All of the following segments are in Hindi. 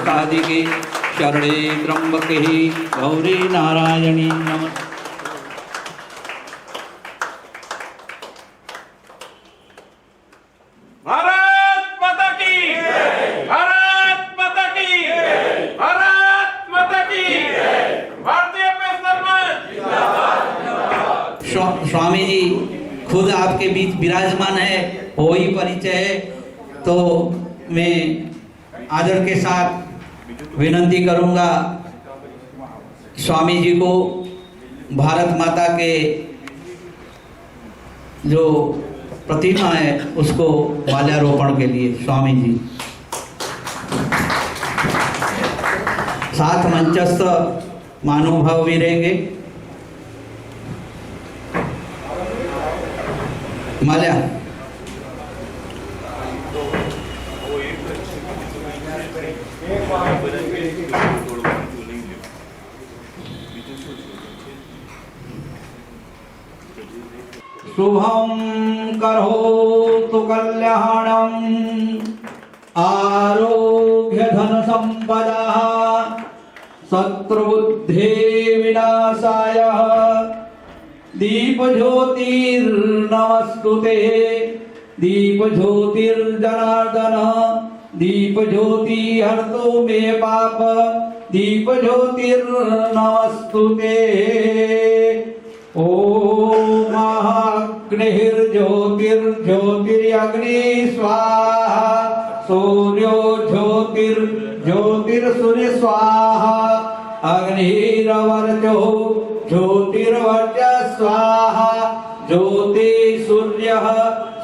साधिके शरणे त्र्यंबके गौरी नारायणी नमः। भारत माता की, भारत माता की, भारत माता की, भारतीय पेंशनर मंच जिंदाबाद। स्वामी जी खुद आपके बीच विराजमान है, वो ही परिचय है। तो मैं आदर के साथ विनती करूंगा स्वामी जी को भारत माता के जो प्रतिमा है उसको माल्यार्पण के लिए स्वामी जी। साथ मंचस्थ महानुभाव भी रहेंगे। माल्या शुभं करोतु कल्याणं आरोग्य धन संपदा शत्रुबुद्धि विनाशाय दीप ज्योतिर्नमस्तुते दीप ज्योतिर्जनार्दन दीप ज्योति हरतु मे पाप दीप ज्योतिर्नमस्तुते। ओम अग्निर्ज्योतिर्ज्योतिर्यग्नि स्वाहा सूर्यो ज्योतिर्ज्योतिर्सूर्य स्वाहा अग्निर्वर्चो ज्योतिर्वर्च स्वाहा ज्योति सूर्यः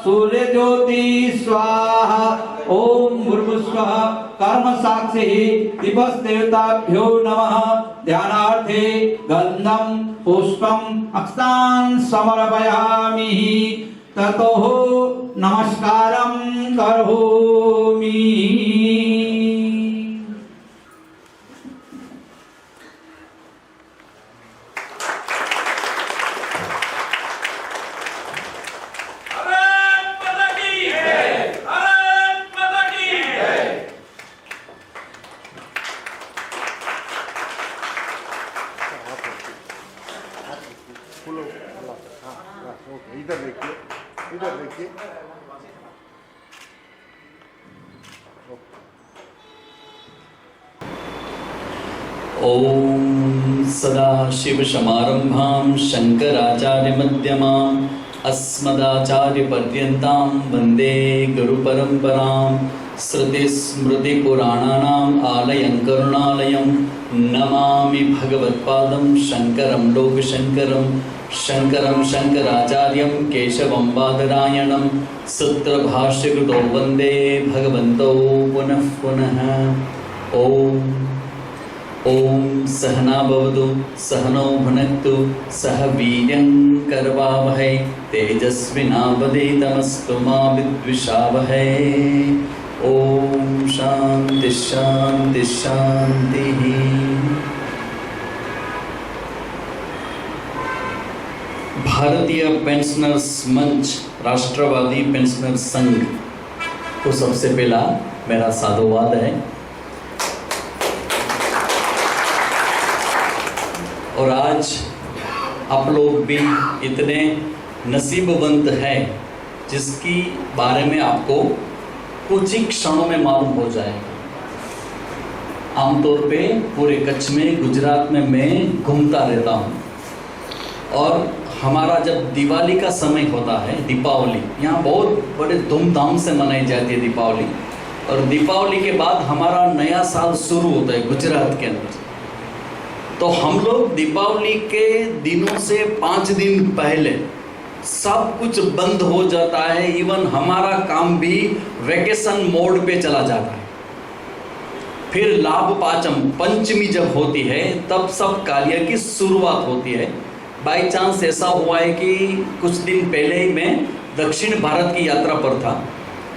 सूर्य ज्योति स्वाहा। ओम भूर्भुवस्सुवः कर्म साक्षी दिवस देवताभ्यो नमः। ध्यानार्थे गंधम पुष्पम अक्षतान् समर्पयामि ततो नमस्कारं करोमि। इधर देखिए, इधर देखिए। ओम सदाशिवसमारम्भां शंकराचार्यमध्यमाम् अस्मदाचार्यपर्यन्तां वन्दे गुरुपरम्परां। श्रुतिस्मृतिपुराणानाम् आलयं करुणालयं नमामि भगवत्पादं शङ्करं लोकशङ्करं शङ्करं शङ्कराचार्यं केशवं बादरायणं सूत्रभाष्यकृतो वन्दे भगवन्तौ पुनः पुनः। ओम सहना भवतु सहनौ भुनक्तु सह वीर्यं करवावहै तेजस्विनावधीतमस्तु मा विद्विषावहै। ओम शांति शांति शांति। भारतीय पेंशनर्स मंच राष्ट्रवादी पेंशनर संघ को सबसे पहला मेरा साधुवाद है। और आज आप लोग भी इतने नसीबवंत हैं जिसकी बारे में आपको कुछ ही क्षणों में मालूम हो जाएगा। आमतौर पे पूरे कच्छ में गुजरात में मैं घूमता रहता हूँ और हमारा जब दिवाली का समय होता है, दीपावली यहाँ बहुत बड़े धूमधाम से मनाई जाती है दीपावली। और दीपावली के बाद हमारा नया साल शुरू होता है गुजरात के अंदर। तो हम लोग दीपावली के दिनों से 5 दिन पहले सब कुछ बंद हो जाता है। इवन हमारा काम भी वैकेशन मोड पे चला जाता है। फिर लाभ पाचम पंचमी जब होती है तब सब कार्य की शुरुआत होती है। बाई चांस ऐसा हुआ है कि कुछ दिन पहले ही मैं दक्षिण भारत की यात्रा पर था।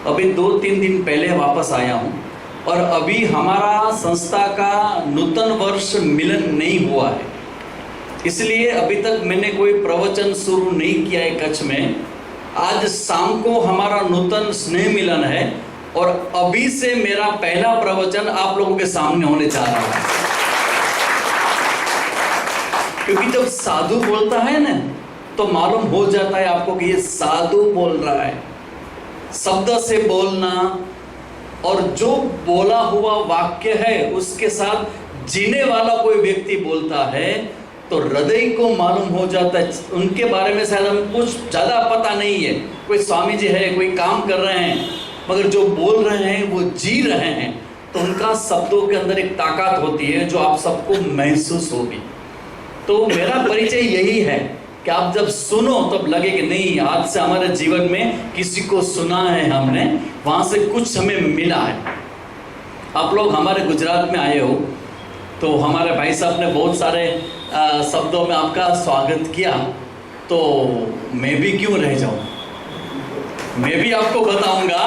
अभी 2-3 दिन पहले वापस आया हूँ। और अभी हमारा संस्था का नूतन वर्ष मिलन नहीं हुआ है, इसलिए अभी तक मैंने कोई प्रवचन शुरू नहीं किया है कच्छ में। आज शाम को हमारा नूतन स्नेह मिलन है और अभी से मेरा पहला प्रवचन आप लोगों के सामने होने जा रहा है। क्योंकि जब साधु बोलता है ना तो मालूम हो जाता है आपको कि ये साधु बोल रहा है। शब्द से बोलना और जो बोला हुआ वाक्य है उसके साथ जीने वाला कोई व्यक्ति बोलता है तो हृदय को मालूम हो जाता है। उनके बारे में शायद हम कुछ ज़्यादा पता नहीं है, कोई स्वामी जी है, कोई काम कर रहे हैं, मगर जो बोल रहे हैं वो जी रहे हैं, तो उनका शब्दों के अंदर एक ताकत होती है जो आप सबको महसूस होगी। तो मेरा परिचय यही है कि आप जब सुनो तब लगे कि नहीं, आज से हमारे जीवन में किसी को सुना है हमने, वहाँ से कुछ हमें मिला है। आप लोग हमारे गुजरात में आए हो तो हमारे भाई साहब ने बहुत सारे शब्दों में आपका स्वागत किया, तो मैं भी क्यों रह जाऊं, मैं भी आपको बताऊंगा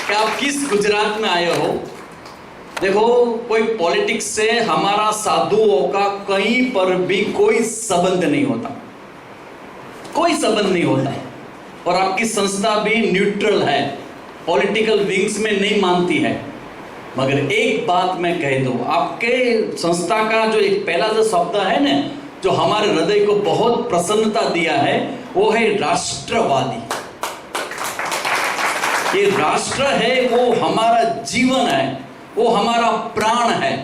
कि आप किस गुजरात में आए हो। देखो, कोई पॉलिटिक्स से हमारा साधुओं का कहीं पर भी कोई संबंध नहीं होता, कोई संबंध नहीं होता। और आपकी संस्था भी न्यूट्रल है, पॉलिटिकल विंग्स में नहीं मानती है। मगर एक बात मैं कह दूं, आपके संस्था का जो एक पहला जो शब्द है ना, जो हमारे हृदय को बहुत प्रसन्नता दिया है, वो है राष्ट्रवादी। ये राष्ट्र है, वो हमारा जीवन है, वो हमारा प्राण है।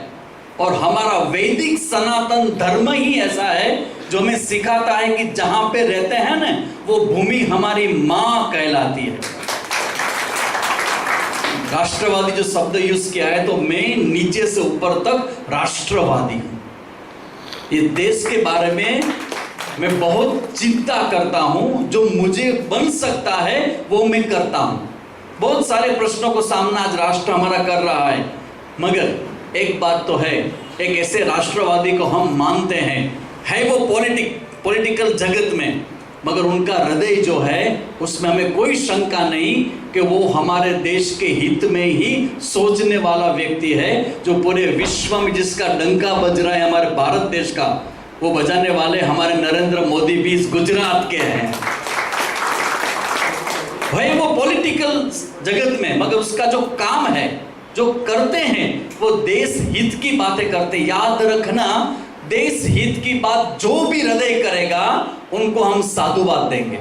और हमारा वैदिक सनातन धर्म ही ऐसा है जो हमें सिखाता है कि जहां पे रहते हैं ना, वो भूमि हमारी मां कहलाती है। राष्ट्रवादी जो शब्द यूज किया है, तो मैं नीचे से ऊपर तक राष्ट्रवादी हूं। ये देश के बारे में मैं बहुत चिंता करता हूं, जो मुझे बन सकता है वो मैं करता हूं। बहुत सारे प्रश्नों को सामना आज राष्ट्र हमारा कर रहा है, मगर एक बात तो है, एक ऐसे राष्ट्रवादी को हम मानते हैं वो पॉलिटिकल जगत में, मगर उनका हृदय जो है उसमें हमें कोई शंका नहीं कि वो हमारे देश के हित में ही सोचने वाला व्यक्ति है, जो पूरे विश्व में जिसका डंका बज रहा है हमारे भारत देश का, वो बजाने वाले हमारे नरेंद्र मोदी भी इस गुजरात के हैं। भाई वो पॉलिटिकल जगत में, मगर उसका जो काम है, जो करते हैं, वो देश हित की बातें करते। याद रखना, देश हित की बात जो भी हृदय करेगा उनको हम साधुवाद देंगे।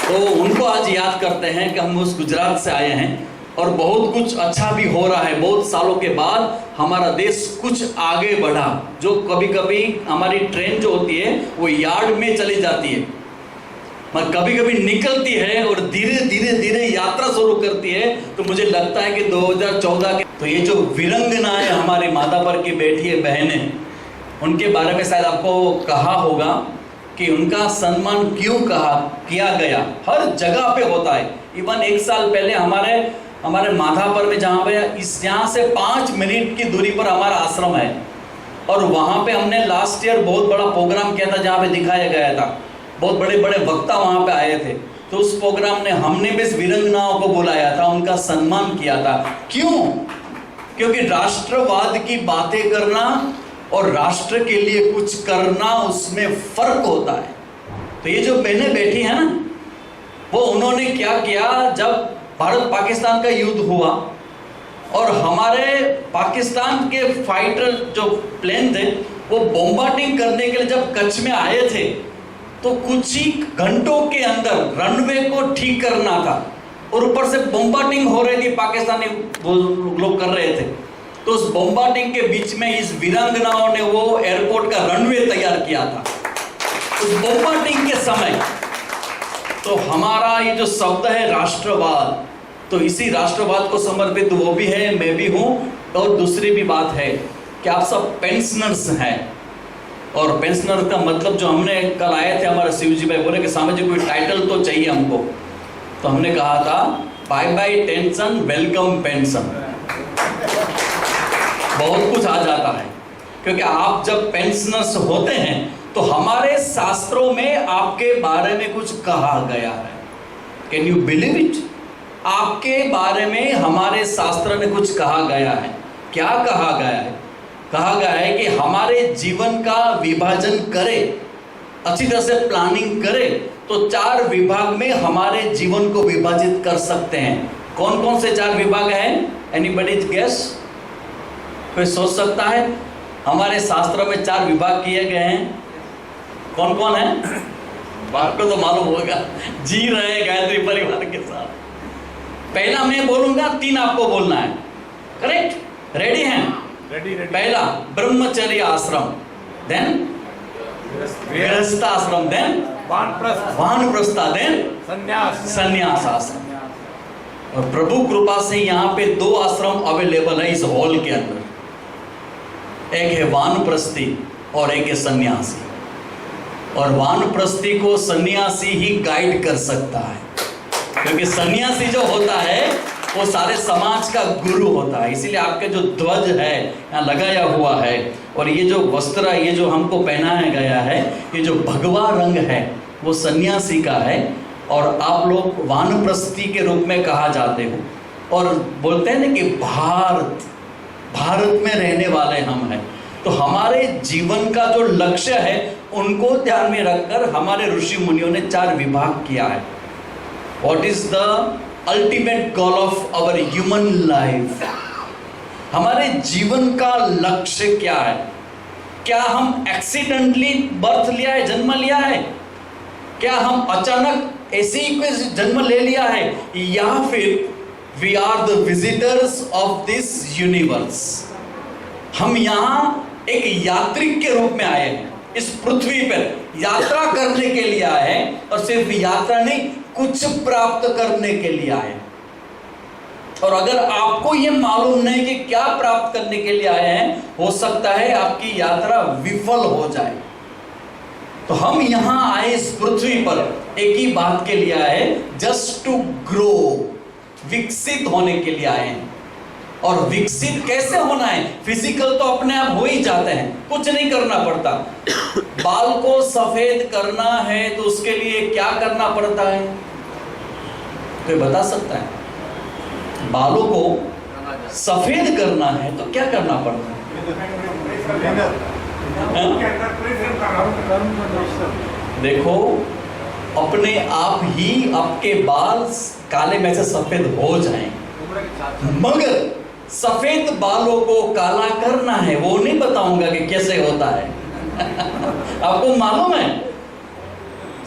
तो उनको आज याद करते हैं कि हम उस गुजरात से आए हैं और बहुत कुछ अच्छा भी हो रहा है। बहुत सालों के बाद हमारा देश कुछ आगे बढ़ा। जो कभी कभी हमारी ट्रेन जो होती है वो यार्ड में चली जाती है, मगर कभी कभी निकलती है और धीरे धीरे धीरे यात्रा शुरू करती है। तो मुझे लगता है कि 2014 के, तो ये जो वीरंगनाएं हमारी माता पर की बैठी है बहनें, उनके बारे में शायद आपको कहा होगा कि उनका सम्मान क्यों किया गया। हर जगह पे होता है। इवन एक साल पहले हमारे माधापर में, जहाँ पे यहाँ से 5 मिनट की दूरी पर हमारा आश्रम है, और वहाँ पे हमने लास्ट ईयर बहुत बड़ा प्रोग्राम किया था, जहाँ पे दिखाया गया था। बहुत बड़े बड़े वक्ता वहाँ पे आए थे। तो उस प्रोग्राम में हमने भी वीरंगनाओं को बुलाया था, उनका सम्मान किया था। क्यों? क्योंकि राष्ट्रवाद की बातें करना और राष्ट्र के लिए कुछ करना, उसमें फर्क होता है। तो ये जो बहनें बैठी हैं ना, वो उन्होंने क्या किया, जब भारत पाकिस्तान का युद्ध हुआ और हमारे पाकिस्तान के फाइटर जो प्लेन थे वो बॉम्बार्डिंग करने के लिए जब कच्छ में आए थे, तो कुछ ही घंटों के अंदर रनवे को ठीक करना था और ऊपर से बॉम्बार्डिंग हो रही थी, पाकिस्तानी लोग कर रहे थे। तो उस बॉम्बार्डिंग के बीच में इस वीरांगनाओं ने वो एयरपोर्ट का रनवे तैयार किया था उस बॉम्बार्डिंग के समय। तो हमारा ये जो शब्द है राष्ट्रवाद, तो इसी राष्ट्रवाद को समर्पित वो भी है, मैं भी हूँ। और दूसरी भी बात है कि आप सब पेंशनर्स हैं, और पेंशनर का मतलब जो हमने कल आए थे, हमारे शिव जी भाई बोले कि स्वामी जी कोई टाइटल तो चाहिए हमको। तो हमने कहा था bye bye tension, welcome pension. बहुत कुछ आ जाता है, क्योंकि आप जब पेंशनर्स होते हैं तो हमारे शास्त्रों में आपके बारे में कुछ कहा गया है। Can you believe it? आपके बारे में हमारे शास्त्र में कुछ कहा गया है। क्या कहा गया है? कहा गया है कि हमारे जीवन का विभाजन करें, अच्छी तरह से प्लानिंग करें तो 4 विभाग में हमारे जीवन को विभाजित कर सकते हैं। कौन कौन से 4 विभाग हैं? Anybody guess? कोई सोच सकता है? हमारे शास्त्र में 4 विभाग किए गए हैं। कौन कौन है? आपको तो मालूम होगा, जी रहे हैं गायत्री परिवार के साथ। पहला मैं बोलूंगा, 3 आपको बोलना है। करेक्ट? रेडी हैं? Ready ready. पहला ब्रह्मचर्य आश्रम, देन गृहस्थ आश्रम, देन वानप्रस्थ, देन संन्यास आश्रम। और प्रभु कृपा से यहाँ पे 2 आश्रम अवेलेबल है इस हॉल के अंदर। एक है वानप्रस्थी और एक है सन्यासी। और वानप्रस्थी को सन्यासी ही गाइड कर सकता है, क्योंकि सन्यासी जो होता है वो सारे समाज का गुरु होता है। इसीलिए आपके जो ध्वज है यहाँ लगाया हुआ है, और ये जो वस्त्र, ये जो हमको पहनाया गया है, ये जो भगवा रंग है वो सन्यासी का है। और आप लोग वानप्रस्थी के रूप में कहा जाते हो। और बोलते हैं ना कि भारत में रहने वाले हम हैं। तो हमारे जीवन का जो लक्ष्य है उनको ध्यान में रखकर हमारे ऋषि मुनियों ने 4 विभाग किया है। What is the ultimate goal of our human life? हमारे जीवन का लक्ष्य क्या है? क्या हम एक्सीडेंटली बर्थ लिया है, जन्म लिया है? क्या हम अचानक ऐसे ही कोई जन्म ले लिया है, या फिर we are the visitors of this universe? हम यहाँ एक यात्री के रूप में आए हैं, इस पृथ्वी पर यात्रा करने के लिए आए हैं। और सिर्फ यात्रा नहीं, कुछ प्राप्त करने के लिए आए हैं। और अगर आपको ये मालूम नहीं कि क्या प्राप्त करने के लिए आए हैं, हो सकता है आपकी यात्रा विफल हो जाए। तो हम यहाँ आए इस पृथ्वी पर एक ही बात के लिए आए, जस्ट टू ग्रो, विकसित होने के लिए आए हैं। और विकसित कैसे होना है? फिजिकल तो अपने आप हो ही जाते हैं, कुछ नहीं करना पड़ता। बाल को सफेद करना है तो उसके लिए क्या करना पड़ता है? कोई बता सकता है? बालों को सफेद करना है तो क्या करना पड़ता है? देखो, अपने आप ही आपके बाल काले में से सफेद हो जाएं, मगर सफेद बालों को काला करना है, वो नहीं बताऊंगा कि कैसे होता है। आपको मालूम है,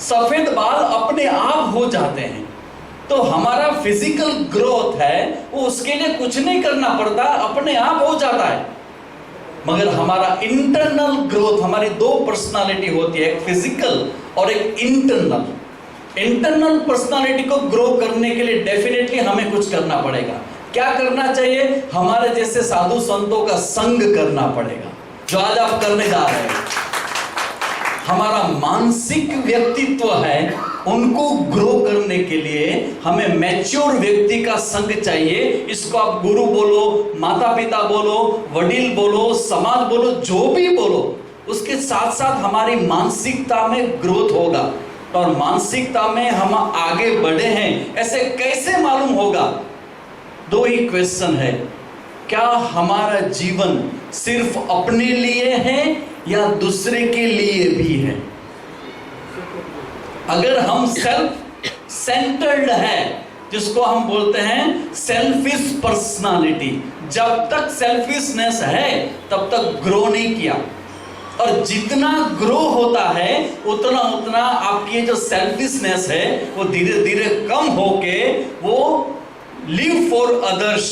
सफेद बाल अपने आप हो जाते हैं। तो हमारा फिजिकल ग्रोथ है वो, उसके लिए कुछ नहीं करना पड़ता, अपने आप हो जाता है। मगर हमारा इंटरनल ग्रोथ, हमारी 2 पर्सनालिटी होती है, एक फिजिकल और एक इंटरनल। इंटरनल पर्सनालिटी को ग्रो करने के लिए डेफिनेटली हमें कुछ करना पड़ेगा। क्या करना चाहिए? हमारे जैसे साधु संतों का संग करना पड़ेगा, जो आज आप करने जा रहे हैं। हमारा मानसिक व्यक्तित्व है, उनको ग्रो करने के लिए हमें मैच्योर व्यक्ति का संग चाहिए। इसको आप गुरु बोलो, माता पिता बोलो, वडील बोलो, समाज बोलो, जो भी बोलो, उसके साथ साथ हमारी मानसिकता में ग्रोथ होगा। और मानसिकता में हम आगे बढ़े हैं ऐसे कैसे मालूम होगा? 2 ही क्वेश्चन है। क्या हमारा जीवन सिर्फ अपने लिए है या दूसरे के लिए भी है? अगर हम सेल्फ सेंटर्ड है, जिसको हम बोलते हैं सेल्फिश पर्सनालिटी, जब तक सेल्फिशनेस है तब तक ग्रो नहीं किया। और जितना ग्रो होता है उतना उतना आपकी जो सेल्फिशनेस है वो धीरे धीरे कम होके वो live for others,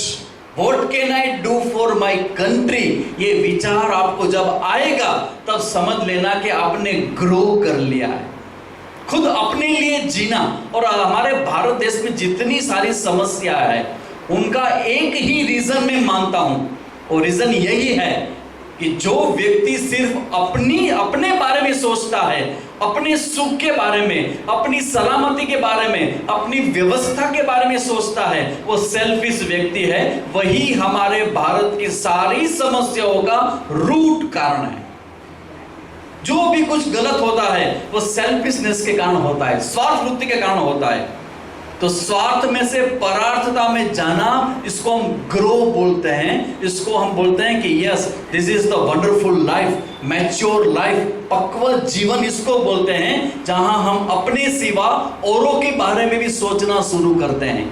what can I do for my country, ये विचार आपको जब आएगा तब समझ लेना कि आपने ग्रो कर लिया है। खुद अपने लिए जीना। और हमारे भारत देश में जितनी सारी समस्या है उनका एक ही रीजन मैं मानता हूं, और रीजन यही है कि जो व्यक्ति सिर्फ अपने बारे में सोचता है, अपने सुख के बारे में, अपनी सलामती के बारे में, अपनी व्यवस्था के बारे में सोचता है, वो सेल्फिश व्यक्ति है। वही हमारे भारत की सारी समस्याओं का रूट कारण है। जो भी कुछ गलत होता है वो सेल्फिशनेस के कारण होता है, स्वार्थ वृत्ति के कारण होता है। तो स्वार्थ में से परार्थता में जाना, इसको हम ग्रो बोलते हैं। इसको हम बोलते हैं कि yes, this is the wonderful life, mature life, पक्व जीवन इसको बोलते हैं, जहां हम अपने सिवा औरों के बारे में भी सोचना शुरू करते हैं।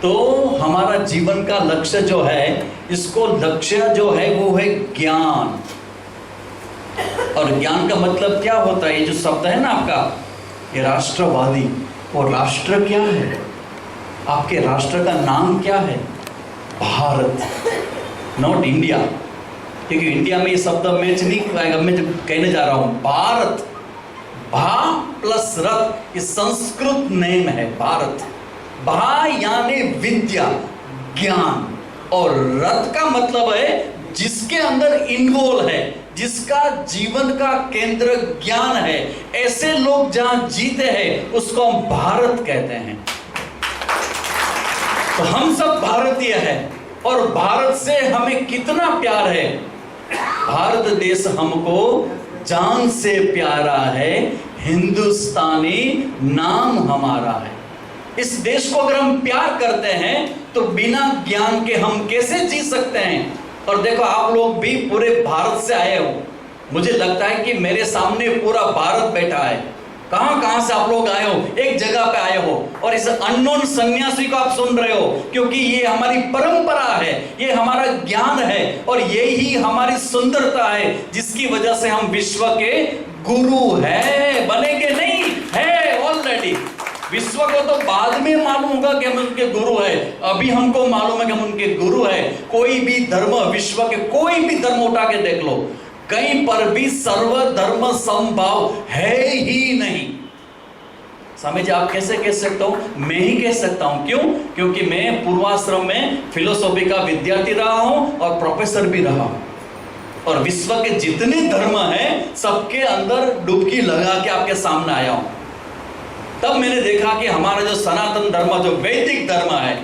तो हमारा जीवन का लक्ष्य जो है, इसको लक्ष्य जो है वो है ज्ञान। और ज्ञान का मतलब क्या होता है? ये जो शब्द है ना आपका, ये राष्ट्रवादी, और राष्ट्र क्या है? आपके राष्ट्र का नाम क्या है? भारत, नॉट इंडिया, क्योंकि इंडिया में ये शब्द मैच नहीं आएगा। मैं जब कहने जा रहा हूं भारत, भा प्लस रथ, ये संस्कृत नेम है भारत। भा यानी विद्या, ज्ञान, और रथ का मतलब है जिसके अंदर इन्वॉल्व है, जिसका जीवन का केंद्र ज्ञान है। ऐसे लोग जहां जीते हैं उसको हम भारत कहते हैं। तो हम सब भारतीय हैं, और भारत से हमें कितना प्यार है। भारत देश हमको जान से प्यारा है, हिंदुस्तानी नाम हमारा है। इस देश को अगर हम प्यार करते हैं तो बिना ज्ञान के हम कैसे जी सकते हैं? और देखो, आप लोग भी पूरे भारत से आए हो। मुझे लगता है कि मेरे सामने पूरा भारत बैठा है। कहां से आप लोग आए हो? एक जगह पे आए हो, और इस अननोन सन्यासी को आप सुन रहे हो, क्योंकि ये हमारी परंपरा है, ये हमारा ज्ञान है, और यही हमारी सुंदरता है, जिसकी वजह से हम विश्व के गुरु है। बनेंगे नहीं, है ऑलरेडी। विश्व को तो बाद में मालूम होगा कि हम उनके गुरु है, अभी हमको मालूम है कि हम उनके गुरु है। कोई भी धर्म, विश्व के कोई भी धर्म उठा के देख लो, कहीं पर भी सर्वधर्म समभाव है ही नहीं। समझ आप कैसे कह सकते हो? मैं ही कह सकता हूं। क्यों? क्योंकि मैं पूर्वाश्रम में फिलोसॉफी का विद्यार्थी रहा हूं और प्रोफेसर भी रहा हूं, और विश्व के जितने धर्म हैं सबके अंदर डुबकी लगा के आपके सामने आया हूं। तब मैंने देखा कि हमारा जो सनातन धर्म, जो वैदिक धर्म है,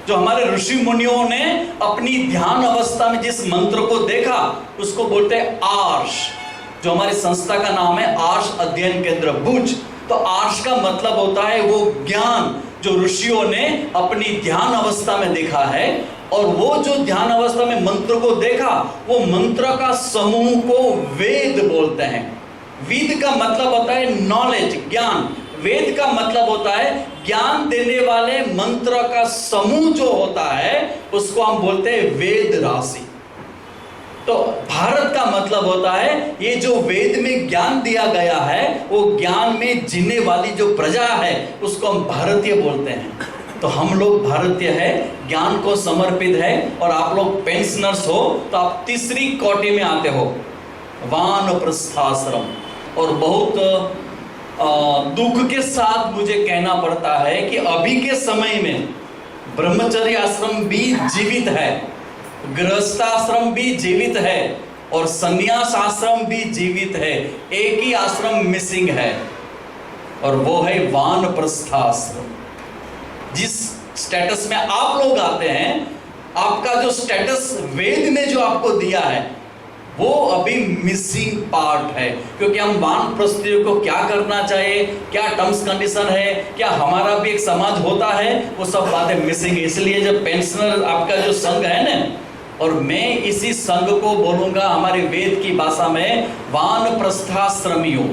जो हमारे ऋषि मुनियों ने अपनी ध्यान अवस्था में जिस मंत्र को देखा, उसको बोलते हैं आर्ष। जो हमारी संस्था का नाम है आर्ष अध्ययन केंद्र भुज। तो आर्ष का मतलब होता है वो ज्ञान जो ऋषियों ने अपनी ध्यान अवस्था में देखा है, और वो जो ध्यान अवस्था में मंत्र को देखा, वो मंत्र का समूह को वेद बोलते हैं। वेद का मतलब होता है नॉलेज, ज्ञान। वेद का मतलब होता है ज्ञान देने वाले मंत्र का समूह जो होता है, उसको हम बोलते हैं वेद राशि। तो भारत का मतलब होता है ये जो वेद में ज्ञान दिया गया है, वो ज्ञान में जीने वाली जो प्रजा है, उसको हम भारतीय बोलते हैं। तो हम लोग भारतीय है, ज्ञान को समर्पित है। और आप लोग पेंशनर्स हो तो आप तीसरी कोटि में आते हो, वानप्रस्थाश्रम। और बहुत दुख के साथ मुझे कहना पड़ता है कि अभी के समय में ब्रह्मचर्य आश्रम भी जीवित है, गृहस्थाश्रम भी जीवित है, और संन्यास आश्रम भी जीवित है। एक ही आश्रम मिसिंग है, और वो है वानप्रस्थाश्रम। जिस स्टेटस में आप लोग आते हैं, आपका जो स्टेटस वेद ने जो आपको दिया है, वो अभी मिसिंग पार्ट है। क्योंकि हम वानप्रस्थियों को क्या करना चाहिए, क्या टर्म्स कंडीशन है, क्या हमारा भी एक समाज होता है, वो सब बातें मिसिंग है। इसलिए जब पेंशनर आपका जो संघ है ना, और मैं इसी संघ को बोलूंगा हमारे वेद की भाषा में वानप्रस्थाश्रमी हो।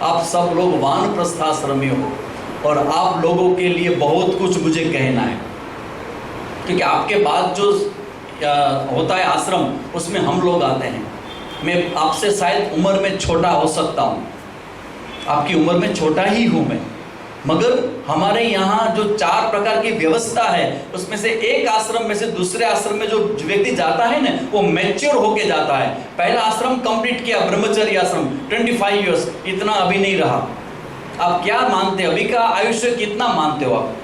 आप सब लोग वानप्रस्थाश्रमी हो, और आप लोगों के लिए बहुत कुछ मुझे कहना है। क्योंकि आपके बाद जो होता है आश्रम, उसमें हम लोग आते हैं। मैं आपसे शायद उम्र में छोटा हो सकता हूँ, आपकी उम्र में छोटा ही हूँ मैं, मगर हमारे यहाँ जो 4 प्रकार की व्यवस्था है, उसमें से एक आश्रम में से दूसरे आश्रम में जो व्यक्ति जाता है ना, वो मैच्योर होके जाता है। पहला आश्रम कंप्लीट किया, ब्रह्मचर्य आश्रम 25 इयर्स, इतना अभी नहीं रहा। आप क्या मानते हो, अभी का आयुष्य कितना मानते हो आप?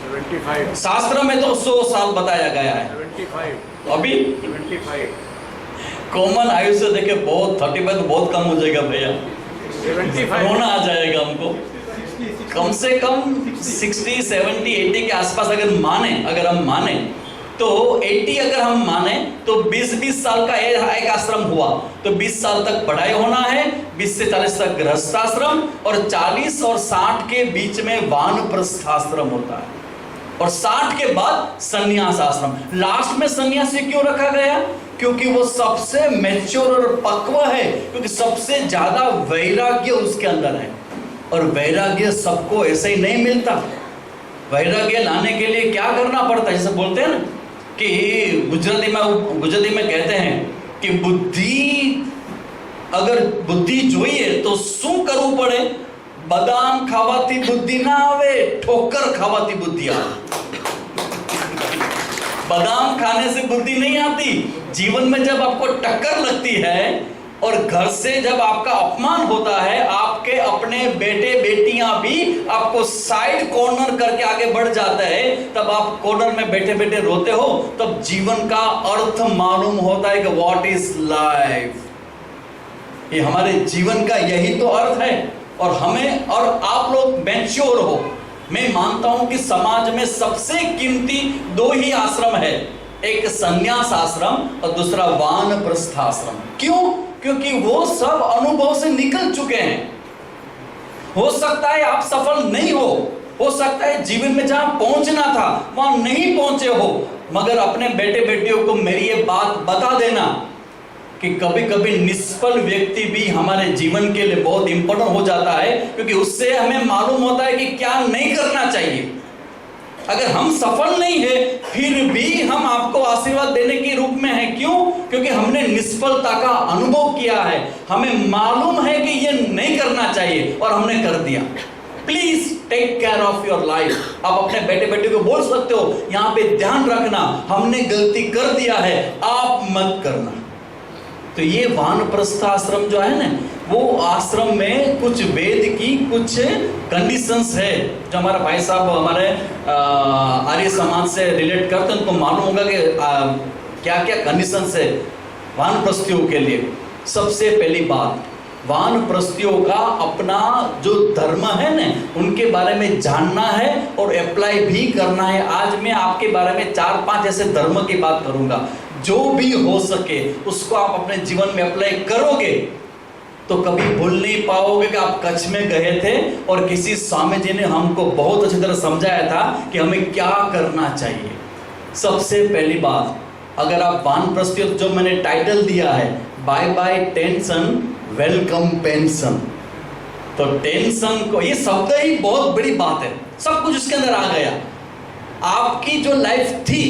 75। शास्त्र में तो 100 साल बताया गया है। 75। तो अभी 75। कॉमन आयुष्य देखे बहुत 35 तो बहुत कम हो जाएगा भैया, 75 रोना आ जाएगा हमको। कम से कम 60, 70, 80 के आसपास अगर हम माने, तो 80 अगर हम माने तो 20-20 साल का एक आश्रम हुआ, तो 20 साल तक पढ़ाई होना है, 20 से 40 तक गृहस्थाश्रम, और 40 और 60 के बीच में वानप्रस्थाश्रम होता है, और 60 के बाद संन्यास आश्रम। लास्ट में सन्यासी क्यों रखा गया? क्योंकि वो सबसे मैच्योर और पक्व है, क्योंकि सबसे ज्यादा वैराग्य उसके अंदर है, और वैराग्य सबको ऐसे ही नहीं मिलता। वैराग्य लाने के लिए क्या करना पड़ता है? जैसे बोलते हैं ना कि गुजराती में कहते हैं कि अगर बुद्धि જોઈએ तो શું કરવું પડે? બદામ ખાવાથી બુદ્ધિ ના આવે, ठोकर खावाती बुद्धि आवे। बादाम खाने से बुद्धि नहीं आती। जीवन में जब आपको टक्कर लगती है और घर से जब आपका अपमान होता है, आपके अपने बेटे बेटियां भी आपको साइड कॉर्नर करके आगे बढ़ जाते हैं, तब आप कॉर्नर में बैठे बैठे रोते हो, तब जीवन का अर्थ मालूम होता है कि व्हाट इज लाइफ। ये हमारे जीवन का यही तो अर्थ है। और हमें और आप लोग मैच्योर हो। मैं मानता हूं कि समाज में सबसे कीमती 2 ही आश्रम है, एक संन्यास आश्रम और दूसरा वानप्रस्थ आश्रम। क्यों? क्योंकि वो सब अनुभव से निकल चुके हैं। हो सकता है आप सफल नहीं हो सकता है जीवन में जहां पहुंचना था वहां नहीं पहुंचे हो, मगर अपने बेटे बेटियों को मेरी ये बात बता देना कि कभी कभी निष्फल व्यक्ति भी हमारे जीवन के लिए बहुत इंपॉर्टेंट हो जाता है, क्योंकि उससे हमें मालूम होता है कि क्या नहीं करना चाहिए। अगर हम सफल नहीं है फिर भी हम आपको आशीर्वाद देने के रूप में है। क्यों? क्योंकि हमने निष्फलता का अनुभव किया है, हमें मालूम है कि ये नहीं करना चाहिए और हमने कर दिया। Please take care of your life. आप अपने बेटे बेटे को बोल सकते हो, यहां पे ध्यान रखना, हमने गलती कर दिया है, आप मत करना। तो ये वानप्रस्थ आश्रम जो है ना, वो आश्रम में कुछ वेद की कुछ कंडीशंस है, जो हमारा भाई साहब हमारे आर्य समाज से रिलेट करते हैं, उनको मालूम होगा कि क्या क्या कंडीशंस है वानप्रस्थियों के लिए। सबसे पहली बात, वानप्रस्थियों का अपना जो धर्म है ना, उनके बारे में जानना है और अप्लाई भी करना है। आज मैं आपके बारे में 4-5 ऐसे धर्म की बात करूंगा, जो भी हो सके उसको आप अपने जीवन में अप्लाई करोगे तो कभी भूल नहीं पाओगे कि आप कच्छ में गए थे और किसी स्वामी जी ने हमको बहुत अच्छी तरह समझाया था कि हमें क्या करना चाहिए। सबसे पहली बात, अगर आप वानप्रस्थ, जो मैंने टाइटल दिया है, bye bye tension welcome pension, तो टेंशन को, ये शब्द ही बहुत बड़ी बात है, सब कुछ उसके अंदर आ गया। आपकी जो लाइफ थी,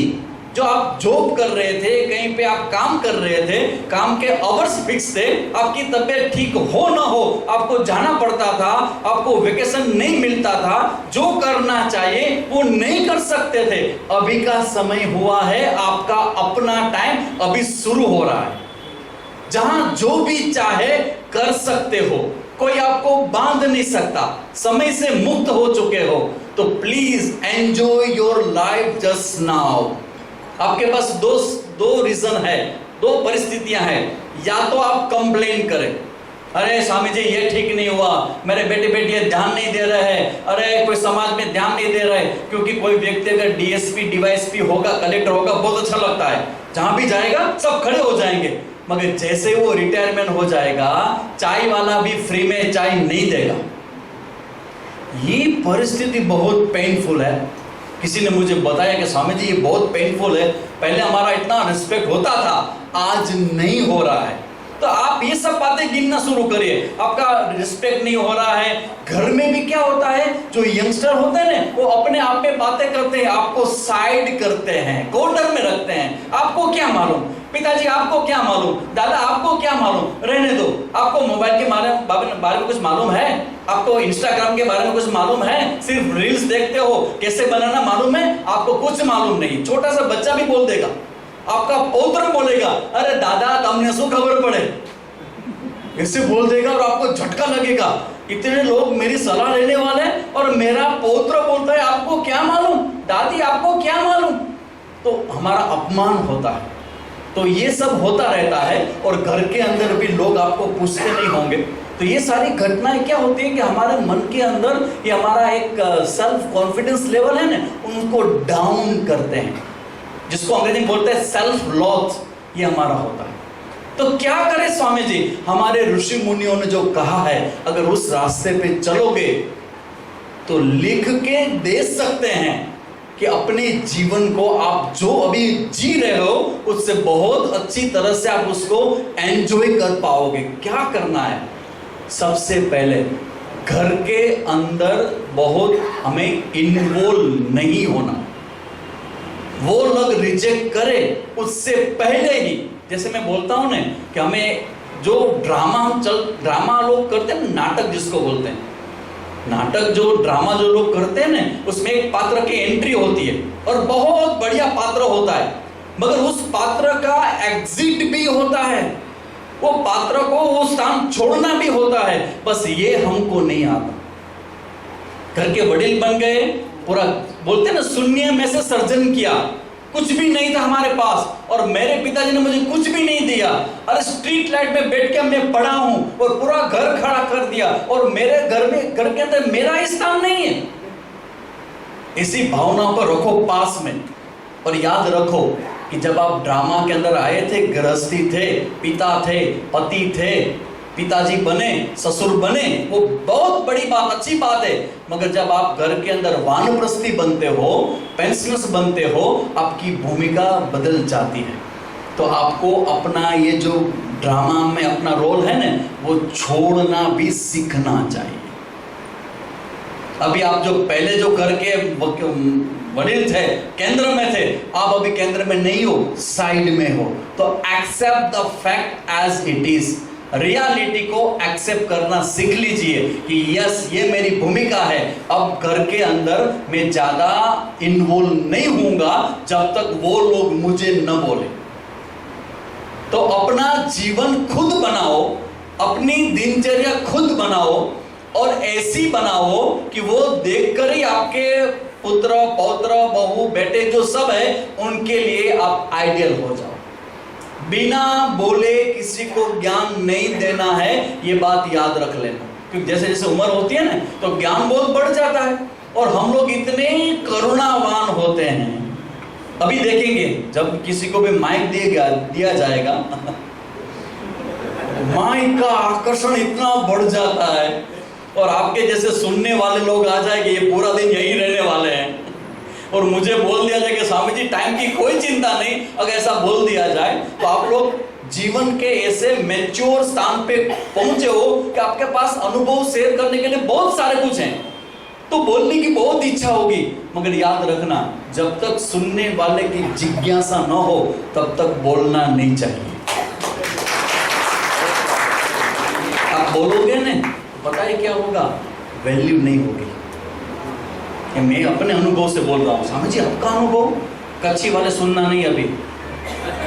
जो आप जॉब कर रहे थे, कहीं पे आप काम कर रहे थे, काम के आवर्स फिक्स थे, आपकी तबीयत ठीक हो ना हो आपको जाना पड़ता था, आपको वेकेशन नहीं मिलता था, जो करना चाहिए वो नहीं कर सकते थे। अभी का समय हुआ है, आपका अपना टाइम अभी शुरू हो रहा है, जहां जो भी चाहे कर सकते हो, कोई आपको बांध नहीं सकता, समय से मुक्त हो चुके हो। तो please enjoy your life just now. आपके पास दो रीजन है, 2 परिस्थितियां हैं। या तो आप कंप्लेन करें, अरे स्वामी जी ये ठीक नहीं हुआ, मेरे बेटे बेटियां ध्यान नहीं दे रहे हैं, अरे कोई समाज में ध्यान नहीं दे रहे, क्योंकि कोई व्यक्ति अगर डीएसपी डीवाईएसपी होगा, कलेक्टर होगा, बहुत अच्छा लगता है, जहां भी जाएगा सब खड़े हो जाएंगे, मगर जैसे वो रिटायरमेंट हो जाएगा, चाय वाला भी फ्री में चाय नहीं देगा। ये परिस्थिति बहुत पेनफुल है। किसी ने मुझे बताया कि स्वामी जी ये बहुत पेनफुल है, पहले हमारा इतना रिस्पेक्ट होता था, आज नहीं हो रहा है। तो आप ये सब बातें गिनना शुरू करिए, आपका रिस्पेक्ट नहीं हो रहा है। घर में भी क्या होता है, जो यंगस्टर होते हैं ना, वो अपने आप में बातें करते हैं, आपको साइड करते हैं, कॉर्नर में रखते हैं। आपको क्या मालूम, पिताजी आपको क्या मालूम, दादा आपको क्या मालूम, रहने दो। आपको मोबाइल के बारे में कुछ मालूम है, आपको इंस्टाग्राम के बारे में कुछ मालूम है, सिर्फ रील्स देखते हो, कैसे बनाना मालूम है, आपको कुछ मालूम नहीं। छोटा सा बच्चा भी बोल देगा, आपका पौत्र बोलेगा, अरे दादा तुमने शू खबर पड़े, ऐसे बोल देगा और आपको झटका लगेगा, इतने लोग मेरी सलाह लेने वाले और मेरा पौत्र बोलता है आपको क्या मालूम, दादी आपको क्या मालूम। तो हमारा अपमान होता है। तो ये सब होता रहता है और घर के अंदर भी लोग आपको पूछते नहीं होंगे। तो ये सारी घटनाएं क्या होती है कि हमारे मन के अंदर ये हमारा एक सेल्फ कॉन्फिडेंस लेवल है ना, उनको डाउन करते हैं। जिसको अंग्रेजी में बोलते हैं सेल्फ लॉस, ये हमारा होता है। तो क्या करें स्वामी जी, हमारे ऋषि मुनियों ने जो कहा है, अगर उस रास्ते पे चलोगे तो लिख के दे सकते हैं कि अपने जीवन को आप जो अभी जी रहे हो उससे बहुत अच्छी तरह से आप उसको एंजॉय कर पाओगे। क्या करना है? सबसे पहले घर के अंदर बहुत हमें इन्वॉल्व नहीं होना। वो लोग रिजेक्ट करे उससे पहले ही, जैसे मैं बोलता हूं ना कि हमें जो ड्रामा लोग करते हैं, नाटक जिसको बोलते हैं, नाटक जो ड्रामा जो लोग करते हैं ना, उसमें एक पात्र की एंट्री होती है और बहुत बढ़िया पात्र होता है, मगर उस पात्र का एग्जिट भी होता है, वो पात्र को वो स्थान छोड़ना भी होता है। बस ये हमको नहीं आता। घर के वडील बन गए, पूरा बोलते हैं ना शून्य में से सर्जन किया, कुछ भी नहीं था हमारे पास और मेरे पिताजी ने मुझे कुछ भी नहीं दिया। अरे स्ट्रीट लाइट में बैठ के मैं पढ़ा हूं और पूरा घर खड़ा कर दिया और मेरे घर के अंदर मेरा ही स्थान नहीं है। इसी भावनाओं को रखो पास में और याद रखो कि जब आप ड्रामा के अंदर आए थे, गृहस्थी थे, पिता थे, पति थे, पिताजी बने, ससुर बने, वो बहुत बड़ी बात, अच्छी बात है। मगर जब आप घर के अंदर वानप्रस्थी बनते हो, पेंशनर्स बनते हो, आपकी भूमिका बदल जाती है। तो आपको अपना ये जो ड्रामा में अपना रोल है ना, वो छोड़ना भी सीखना चाहिए। अभी आप जो पहले जो घर के वडील थे, केंद्र में थे, आप अभी केंद्र में नहीं हो, साइड में हो। तो accept the fact as it is, reality को एक्सेप्ट करना सीख लीजिए कि यस ये मेरी भूमिका है। अब घर के अंदर मैं ज्यादा इन्वॉल्व नहीं होऊंगा जब तक वो लोग मुझे न बोले। तो अपना जीवन खुद बनाओ, अपनी दिनचर्या खुद बनाओ और ऐसी बनाओ कि वो देखकर ही आपके पुत्र, पौत्र, बहू, बेटे जो सब है उनके लिए आप आइडियल हो जाओ। बिना बोले किसी को ज्ञान नहीं देना है, ये बात याद रख लेना। क्योंकि जैसे जैसे उम्र होती है ना तो ज्ञान बहुत बढ़ जाता है और हम लोग इतने करुणावान होते हैं। अभी देखेंगे जब किसी को भी माइक दिया जाएगा माइक का आकर्षण इतना बढ़ जाता है और आपके जैसे सुनने वाले लोग आ जाएंगे, ये पूरा दिन यही रहने वाले हैं और मुझे बोल दिया जाए कि स्वामी जी टाइम की कोई चिंता नहीं, अगर ऐसा बोल दिया जाए तो आप लोग जीवन के ऐसे मैच्योर स्थान पे पहुंचे हो कि आपके पास अनुभव शेयर करने के लिए बहुत सारे कुछ हैं, तो बोलने की बहुत इच्छा होगी। मगर याद रखना, जब तक सुनने वाले की जिज्ञासा न हो तब तक बोलना नहीं चाहिए। आप बोलोगे ना, पता है क्या होगा? वैल्यू नहीं होगी। मैं अपने अनुभव से बोल रहा हूँ। स्वामी जी आपका अनुभव, कच्छी वाले सुनना नहीं, अभी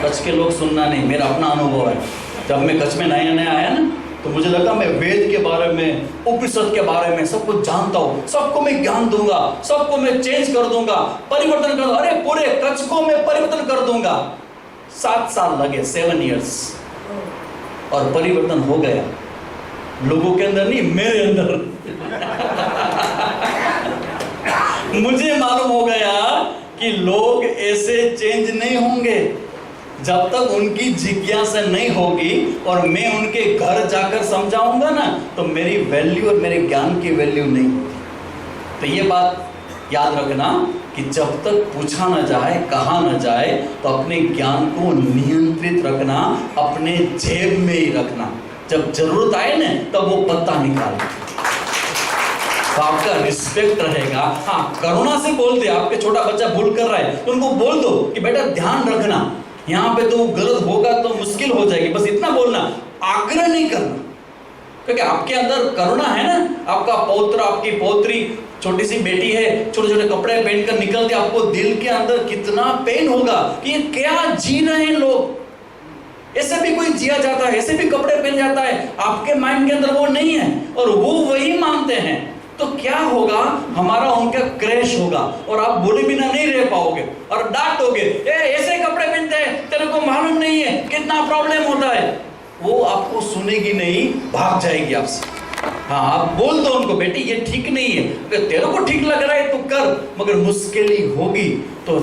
कच्छ के लोग सुनना नहीं, मेरा अपना अनुभव है। जब मैं कच्छ में नया नया आया ना तो मुझे लगा मैं वेद के बारे में, उपनिषद के बारे में सब कुछ जानता हूँ, सबको मैं ज्ञान दूंगा, सबको मैं चेंज कर दूंगा, परिवर्तन कर दूंगा, अरे पूरे कच्छ को मैं परिवर्तन कर दूंगा। 7 साल लगे, 7 years, और परिवर्तन हो गया। लोगों के अंदर नहीं, मेरे अंदर मुझे मालूम हो गया कि लोग ऐसे चेंज नहीं होंगे जब तक उनकी जिज्ञासा नहीं होगी और मैं उनके घर जाकर समझाऊंगा ना तो मेरी वैल्यू और मेरे ज्ञान की वैल्यू नहीं होती। तो ये बात याद रखना कि जब तक पूछा न जाए, कहा न जाए, तो अपने ज्ञान को नियंत्रित रखना, अपने जेब में ही रखना। जब जरूरत आए ना तब वो पत्ता निकाल, तो आपका रिस्पेक्ट रहेगा। हाँ, करुणा से बोल दे, आपके छोटा बच्चा भूल कर रहा है तो उनको बोल दो कि बेटा ध्यान रखना, यहाँ पे तो गलत होगा तो मुश्किल हो जाएगी, बस इतना बोलना, आग्रह नहीं करना। क्योंकि आपके अंदर करुणा है ना, आपका पौत्र, आपकी पौत्री, छोटी सी बेटी है, छोटे छोटे कपड़े पहनकर निकलते, आपको दिल के अंदर कितना पेन होगा कि ये क्या जी रहे हैं लोग। ऐसे भी कोई जिया जाता है, ऐसे भी कपड़े पहन जाता है, आपके माइंड के अंदर वो नहीं है और वो वही मानते हैं, तो क्या होगा? हमारा उनका क्रैश होगा और आप बोले बिना नहीं रह पाओगे और डांटोगे, ऐसे कपड़े पहनते हैं, तेरे को मालूम नहीं है कितना प्रॉब्लम होता है। वो आपको सुनेगी नहीं, भाग जाएगी आपसे। हाँ, आप बोल दो उनको, बेटी ये ठीक नहीं है, अगर तेरे को ठीक लग रहा है तो कर, मगर मुश्किल ही होगी तो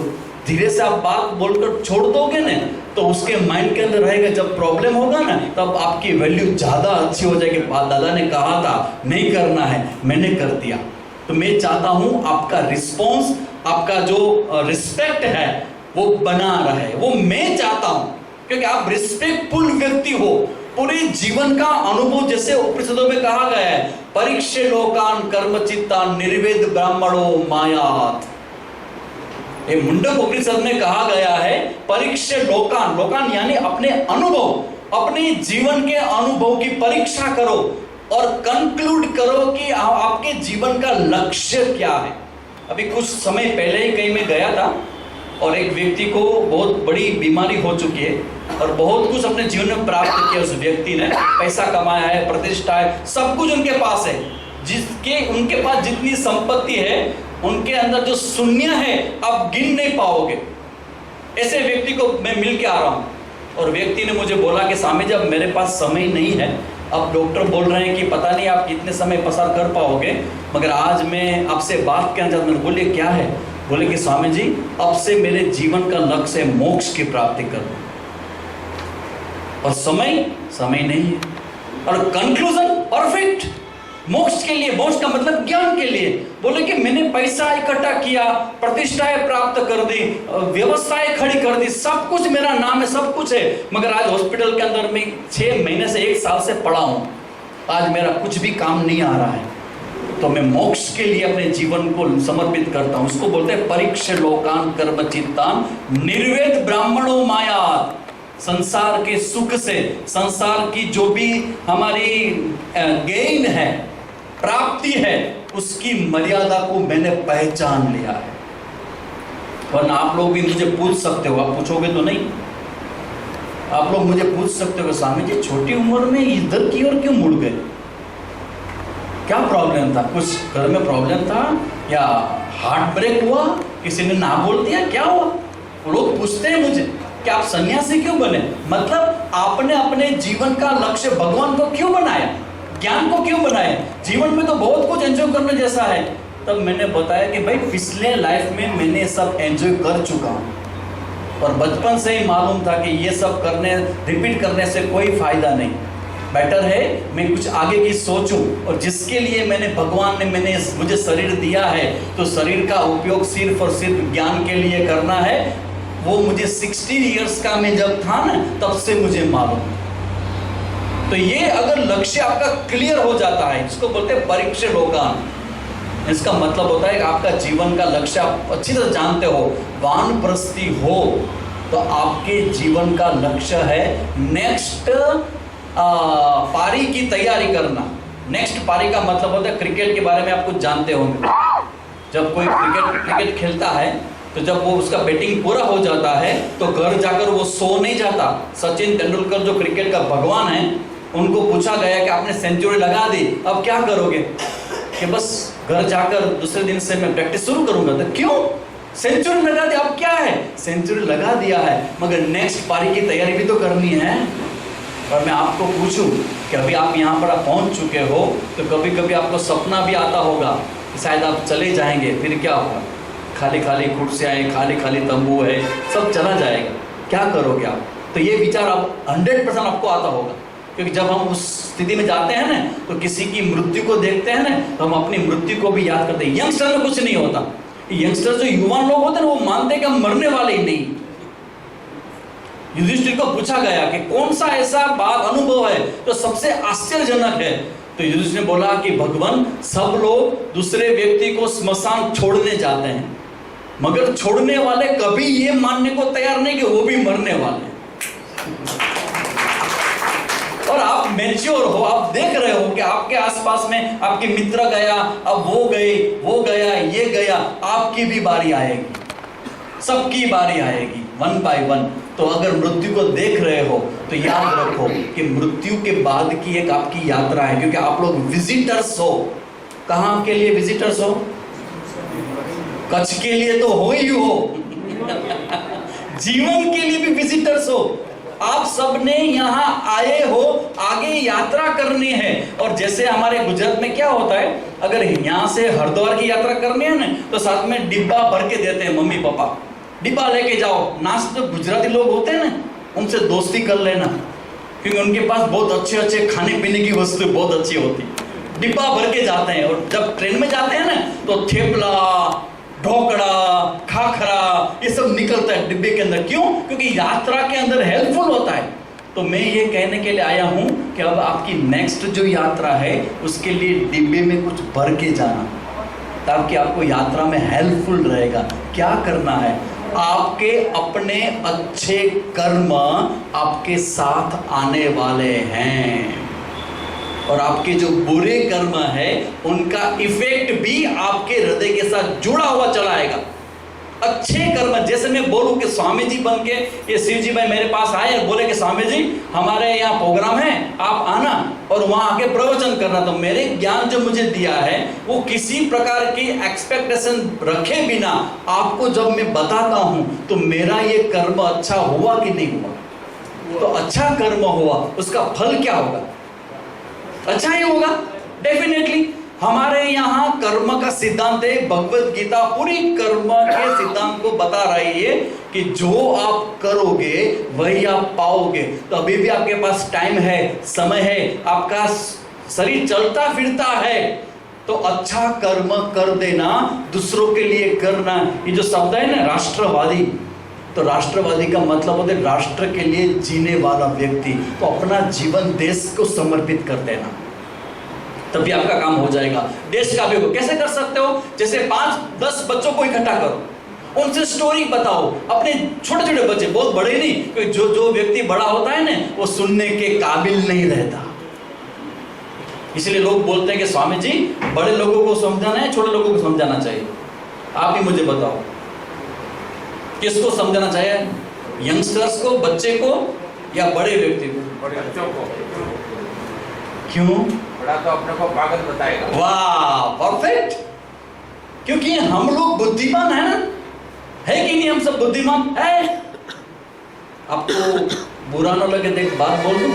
धीरे से आप बात बोलकर छोड़ दोगे ना, तो उसके माइंड के अंदर रहेगा, जब प्रॉब्लम होगा ना तब आपकी वैल्यू ज़्यादा अच्छी हो जाएगी। दादा ने कहा था नहीं करना है, मैंने कर दिया। तो मैं चाहता हूँ आपका रिस्पॉन्स, आपका जो रिस्पेक्ट है वो बना रहे, वो मैं चाहता हूँ, क्योंकि आप रिस्पेक्टफुल व्यक्ति हो। पूरे जीवन का अनुभव, जैसे उपनिषदों में कहा गया है, परीक्षे लोकान कर्मचित्तान निर्वेद ब्राह्मणो मायात। ये मुंडक उपनिषद में कहा गया है, परीक्षे लोकान, लोकान यानी अपने अनुभव, अपने जीवन के अनुभव की परीक्षा करो और कंक्लूड करो कि आपके जीवन का लक्ष्य क्या है। अभी कुछ समय पहले ही कहीं मैं गया था और एक व्यक्ति को बहुत बड़ी बीमारी हो चुकी है और बहुत कुछ अपने जीवन में प्राप्त किया। उस व्यक्ति ने पैसा कमाया है, प्रतिष्ठा है, सब कुछ उनके पास है, उनके पास जितनी संपत्ति है उनके अंदर जो शून्य है आप गिन नहीं पाओगे। ऐसे व्यक्ति को मैं मिल के आ रहा हूँ और व्यक्ति ने मुझे बोला कि स्वामी जी अब मेरे पास समय नहीं है, अब डॉक्टर बोल रहे हैं कि पता नहीं आप कितने समय पसार कर पाओगे, मगर आज मैं आपसे बात करना चाहता हूँ। बोले क्या है? बोले कि स्वामी जी अब से मेरे जीवन का लक्ष्य है मोक्ष की प्राप्ति करना, और समय नहीं है। और कंक्लूजन परफेक्ट, मोक्ष के लिए, मोक्ष का मतलब ज्ञान के लिए। बोले कि मैंने पैसा इकट्ठा किया, प्रतिष्ठाएं प्राप्त कर दी, व्यवस्थाएं खड़ी कर दी, सब कुछ मेरा नाम है, सब कुछ है, मगर आज हॉस्पिटल के अंदर मैं 6 महीने से 1 साल से पड़ा हूं, आज मेरा कुछ भी काम नहीं आ रहा है, तो मैं मोक्ष के लिए अपने जीवन को समर्पित करता हूं। उसको बोलते हैं परीक्ष लोकान कर्मचित्तान निर्वेद ब्राह्मणो मायात। संसार के सुख से, संसार की जो भी हमारी गेन है, प्राप्ति है, उसकी मर्यादा को मैंने पहचान लिया है। वरना आप लोग भी मुझे पूछ सकते हो, आप पूछोगे तो नहीं, आप लोग मुझे पूछ सकते हो स्वामी जी छोटी उम्र में इधर की ओर क्यों मुड़ गए, क्या प्रॉब्लम था? कुछ घर में प्रॉब्लम था या हार्ट ब्रेक हुआ, किसी ने ना बोल दिया, क्या हुआ? लोग पूछते हैं मुझे कि आप सन्यासी क्यों बने, मतलब आपने अपने जीवन का लक्ष्य भगवान को क्यों बनाया, ज्ञान को क्यों बनाया? जीवन में तो बहुत कुछ एंजॉय करने जैसा है। तब मैंने बताया कि भाई पिछले लाइफ में मैंने सब एंजॉय कर चुका हूँ और बचपन से ही मालूम था कि ये सब करने, रिपीट करने से कोई फायदा नहीं, बेटर है मैं कुछ आगे की सोचूं। और जिसके लिए भगवान ने मुझे शरीर दिया है, तो शरीर का उपयोग सिर्फ और सिर्फ ज्ञान के लिए करना है। वो मुझे 60 इयर्स का मैं जब था ना, तब से मुझे मालूम। तो ये अगर लक्ष्य आपका क्लियर हो जाता है, इसको बोलते हैं परीक्ष लोकान। इसका मतलब होता है कि आपका जीवन का लक्ष्य आप अच्छी तरह जानते हो, वानप्रस्थी हो, तो आपके जीवन का लक्ष्य है नेक्स्ट पारी की तैयारी करना। नेक्स्ट पारी का मतलब होता है, क्रिकेट के बारे में आप कुछ जानते होंगे। जब कोई क्रिकेट खेलता है तो जब वो उसका बैटिंग पूरा हो जाता है तो घर जाकर वो सो नहीं जाता। सचिन तेंदुलकर जो क्रिकेट का भगवान है, उनको पूछा गया कि आपने सेंचुरी लगा दी, अब क्या करोगे? कि बस घर जाकर दूसरे दिन से मैं प्रैक्टिस शुरू करूंगा। तो क्यों? सेंचुरी लगा दी, अब क्या है? सेंचुरी लगा दिया है, मगर नेक्स्ट पारी की तैयारी भी तो करनी है। और मैं आपको पूछूं कि अभी आप यहाँ पर पहुँच चुके हो, तो कभी कभी आपको सपना भी आता होगा कि शायद आप चले जाएंगे, फिर क्या होगा? खाली खाली कुर्सियाँ हैं, खाली खाली तंबू है, सब चला जाएगा, क्या करोगे आप? तो ये विचार आप 100% आपको आता होगा, क्योंकि जब हम उस स्थिति में जाते हैं ना, तो किसी की मृत्यु को देखते हैं ना, तो हम अपनी मृत्यु को भी याद करते हैं। यंगस्टर में कुछ नहीं होता, यंगस्टर जो युवा लोग होते हैं ना, वो मानते हैं कि हम मरने वाले ही नहीं। युधिष्ठिर को पूछा गया कि कौन सा ऐसा बात अनुभव है जो सबसे आश्चर्यजनक है, तो युधिष्ठिर ने बोला कि भगवान, सब लोग दूसरे व्यक्ति को स्मशान छोड़ने जाते हैं, मगर छोड़ने वाले कभी ये मानने को तैयार नहीं कि वो भी मरने वाले हैं। और आप मैच्योर हो, आप देख रहे हो कि आपके आसपास में आपके मित्र गया, अब वो गए, वो गया, ये गया, आपकी भी बारी आएगी, सबकी बारी आएगी, 1 by 1। तो अगर मृत्यु को देख रहे हो तो याद रखो कि मृत्यु के बाद की एक आपकी यात्रा है, क्योंकि आप लोग विजिटर्स हो। कहाँ के लिए विजिटर्स हो? कच्छ के लिए तो हो ही हो जीवन के लिए भी विजिटर्स हो। आप सबने यहाँ आए हो, आगे यात्रा करनी है। और जैसे हमारे गुजरात में क्या होता है, अगर यहाँ से हरिद्वार की यात्रा करनी है ना, तो साथ में डिब्बा भर के देते हैं मम्मी पापा, डिब्बा लेके जाओ। नाश्ते जो गुजराती लोग होते हैं ना, उनसे दोस्ती कर लेना, क्योंकि उनके पास बहुत अच्छे अच्छे खाने पीने की वस्तु बहुत अच्छी होती। डिब्बा भर के जाते हैं, और जब ट्रेन में जाते हैं ना तो थेपला, ढोकड़ा, खाखरा, ये सब निकलता है डिब्बे के अंदर। क्यों? क्योंकि यात्रा के अंदर हेल्पफुल होता है। तो मैं ये कहने के लिए आया हूं कि अब आपकी नेक्स्ट जो यात्रा है उसके लिए डिब्बे में कुछ भर के जाना, ताकि आपको यात्रा में हेल्पफुल रहेगा। क्या करना है? आपके अपने अच्छे कर्म आपके साथ आने वाले हैं, और आपके जो बुरे कर्म है उनका इफेक्ट भी आपके हृदय के साथ जुड़ा हुआ चला आएगा। अच्छे कर्म, जैसे मैं बोलूं कि स्वामी जी बन के ये शिव जी भाई मेरे पास आए और बोले कि स्वामी जी हमारे यहाँ प्रोग्राम है, आप आना और वहां आके प्रवचन करना, तो मेरे ज्ञान जो मुझे दिया है वो किसी प्रकार की एक्सपेक्टेशन रखे बिना आपको जब मैं बताता हूं तो मेरा ये कर्म अच्छा हुआ कि नहीं हुआ? तो अच्छा कर्म हुआ, उसका फल क्या होगा? अच्छा ही होगा डेफिनेटली। हमारे यहाँ कर्म का सिद्धांत है, भगवत गीता पूरी कर्म के सिद्धांत को बता रही है कि जो आप करोगे वही आप पाओगे। तो अभी भी आपके पास टाइम है, समय है, आपका शरीर चलता फिरता है, तो अच्छा कर्म कर देना, दूसरों के लिए करना। ये जो शब्द है ना राष्ट्रवादी, तो राष्ट्रवादी का मतलब होता है राष्ट्र के लिए जीने वाला व्यक्ति। तो अपना जीवन देश को समर्पित कर देना, तभी आपका काम हो जाएगा। देश का भी हो। कैसे कर सकते हो? जैसे 5-10 बच्चों को इकट्ठा करो, उनसे स्टोरी बताओ। अपने छोटे छोटे बच्चे, बहुत बड़े नहीं, क्योंकि जो व्यक्ति बड़ा होता है ना वो सुनने के काबिल नहीं रहता। इसलिए लोग बोलते हैं कि स्वामी जी बड़े लोगों को समझाना है, छोटे लोगों को समझाना चाहिए। आप ही मुझे बताओ किसको समझाना चाहिए? यंगस्टर्स को, बच्चे को, या बड़े व्यक्ति को? बड़े बच्चों को। क्यों? बड़ा तो अपने को पागल बताएगा। वाह, परफेक्ट। क्योंकि हम लोग बुद्धिमान है ना, है कि नहीं? हम सब बुद्धिमान है। आपको बुरा ना लगे, देख बात बोल दूं,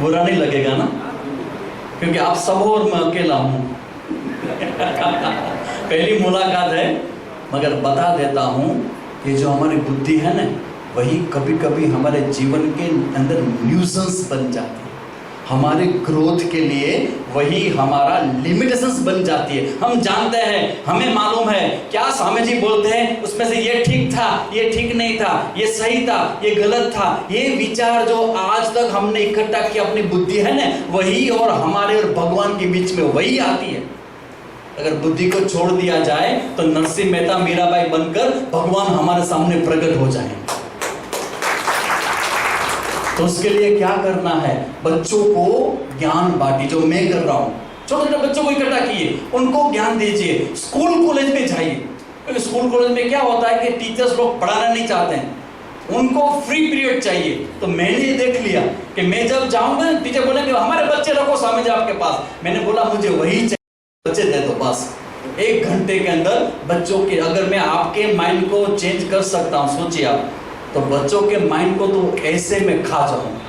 बुरा नहीं लगेगा ना, क्योंकि आप सब हो और मैं अकेला हूं। पहली मुलाकात है, मगर बता देता हूं कि जो हमारी बुद्धि है ना, वही कभी कभी हमारे जीवन के अंदर न्यूसेंस बन जाती है। हमारे ग्रोथ के लिए वही हमारा लिमिटेशंस बन जाती है। हम जानते हैं, हमें मालूम है क्या स्वामी जी बोलते हैं, उसमें से ये ठीक था, ये ठीक नहीं था, ये सही था, ये गलत था। ये विचार जो आज तक हमने इकट्ठा किया अपनी बुद्धि है ना, वही और हमारे और भगवान के बीच में वही आती है। अगर बुद्धि को छोड़ दिया जाए तो नरसिंह मेहता मीराबाई बनकर भगवान हमारे सामने प्रकट हो जाए। तो उसके लिए क्या करना है? बच्चों को ज्ञान बांटी, जो मैं कर रहा हूँ। छोटे छोटे बच्चों को इकट्ठा किए, उनको ज्ञान दीजिए। स्कूल कॉलेज में जाइए, क्योंकि स्कूल कॉलेज में क्या होता है कि टीचर्स लोग पढ़ाना नहीं चाहते हैं, उनको फ्री पीरियड चाहिए। तो मैंने ये देख लिया कि मैं जब जाऊंगा, टीचर बोलेंगे हमारे बच्चे रखो स्वामी जी आपके पास। मैंने बोला मुझे वही चाहिए, बच्चे दे दो बस। 1 घंटे के अंदर बच्चों के, अगर मैं आपके माइंड को चेंज कर सकता हूँ, सोचिए आप, तो बच्चों के माइंड को तो ऐसे में खा जाऊंगा।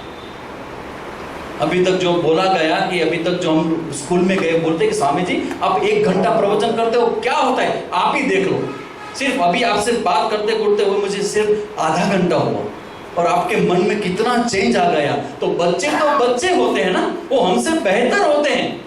अभी तक जो बोला गया कि अभी तक जो हम स्कूल में गए बोलते कि स्वामी जी आप 1 घंटा प्रवचन करते हो, क्या होता है आप ही देख लो। सिर्फ अभी आपसे बात करते करते हुए मुझे सिर्फ आधा घंटा हुआ, और आपके मन में कितना चेंज आ गया। तो बच्चे होते हैं ना, वो हमसे बेहतर होते हैं।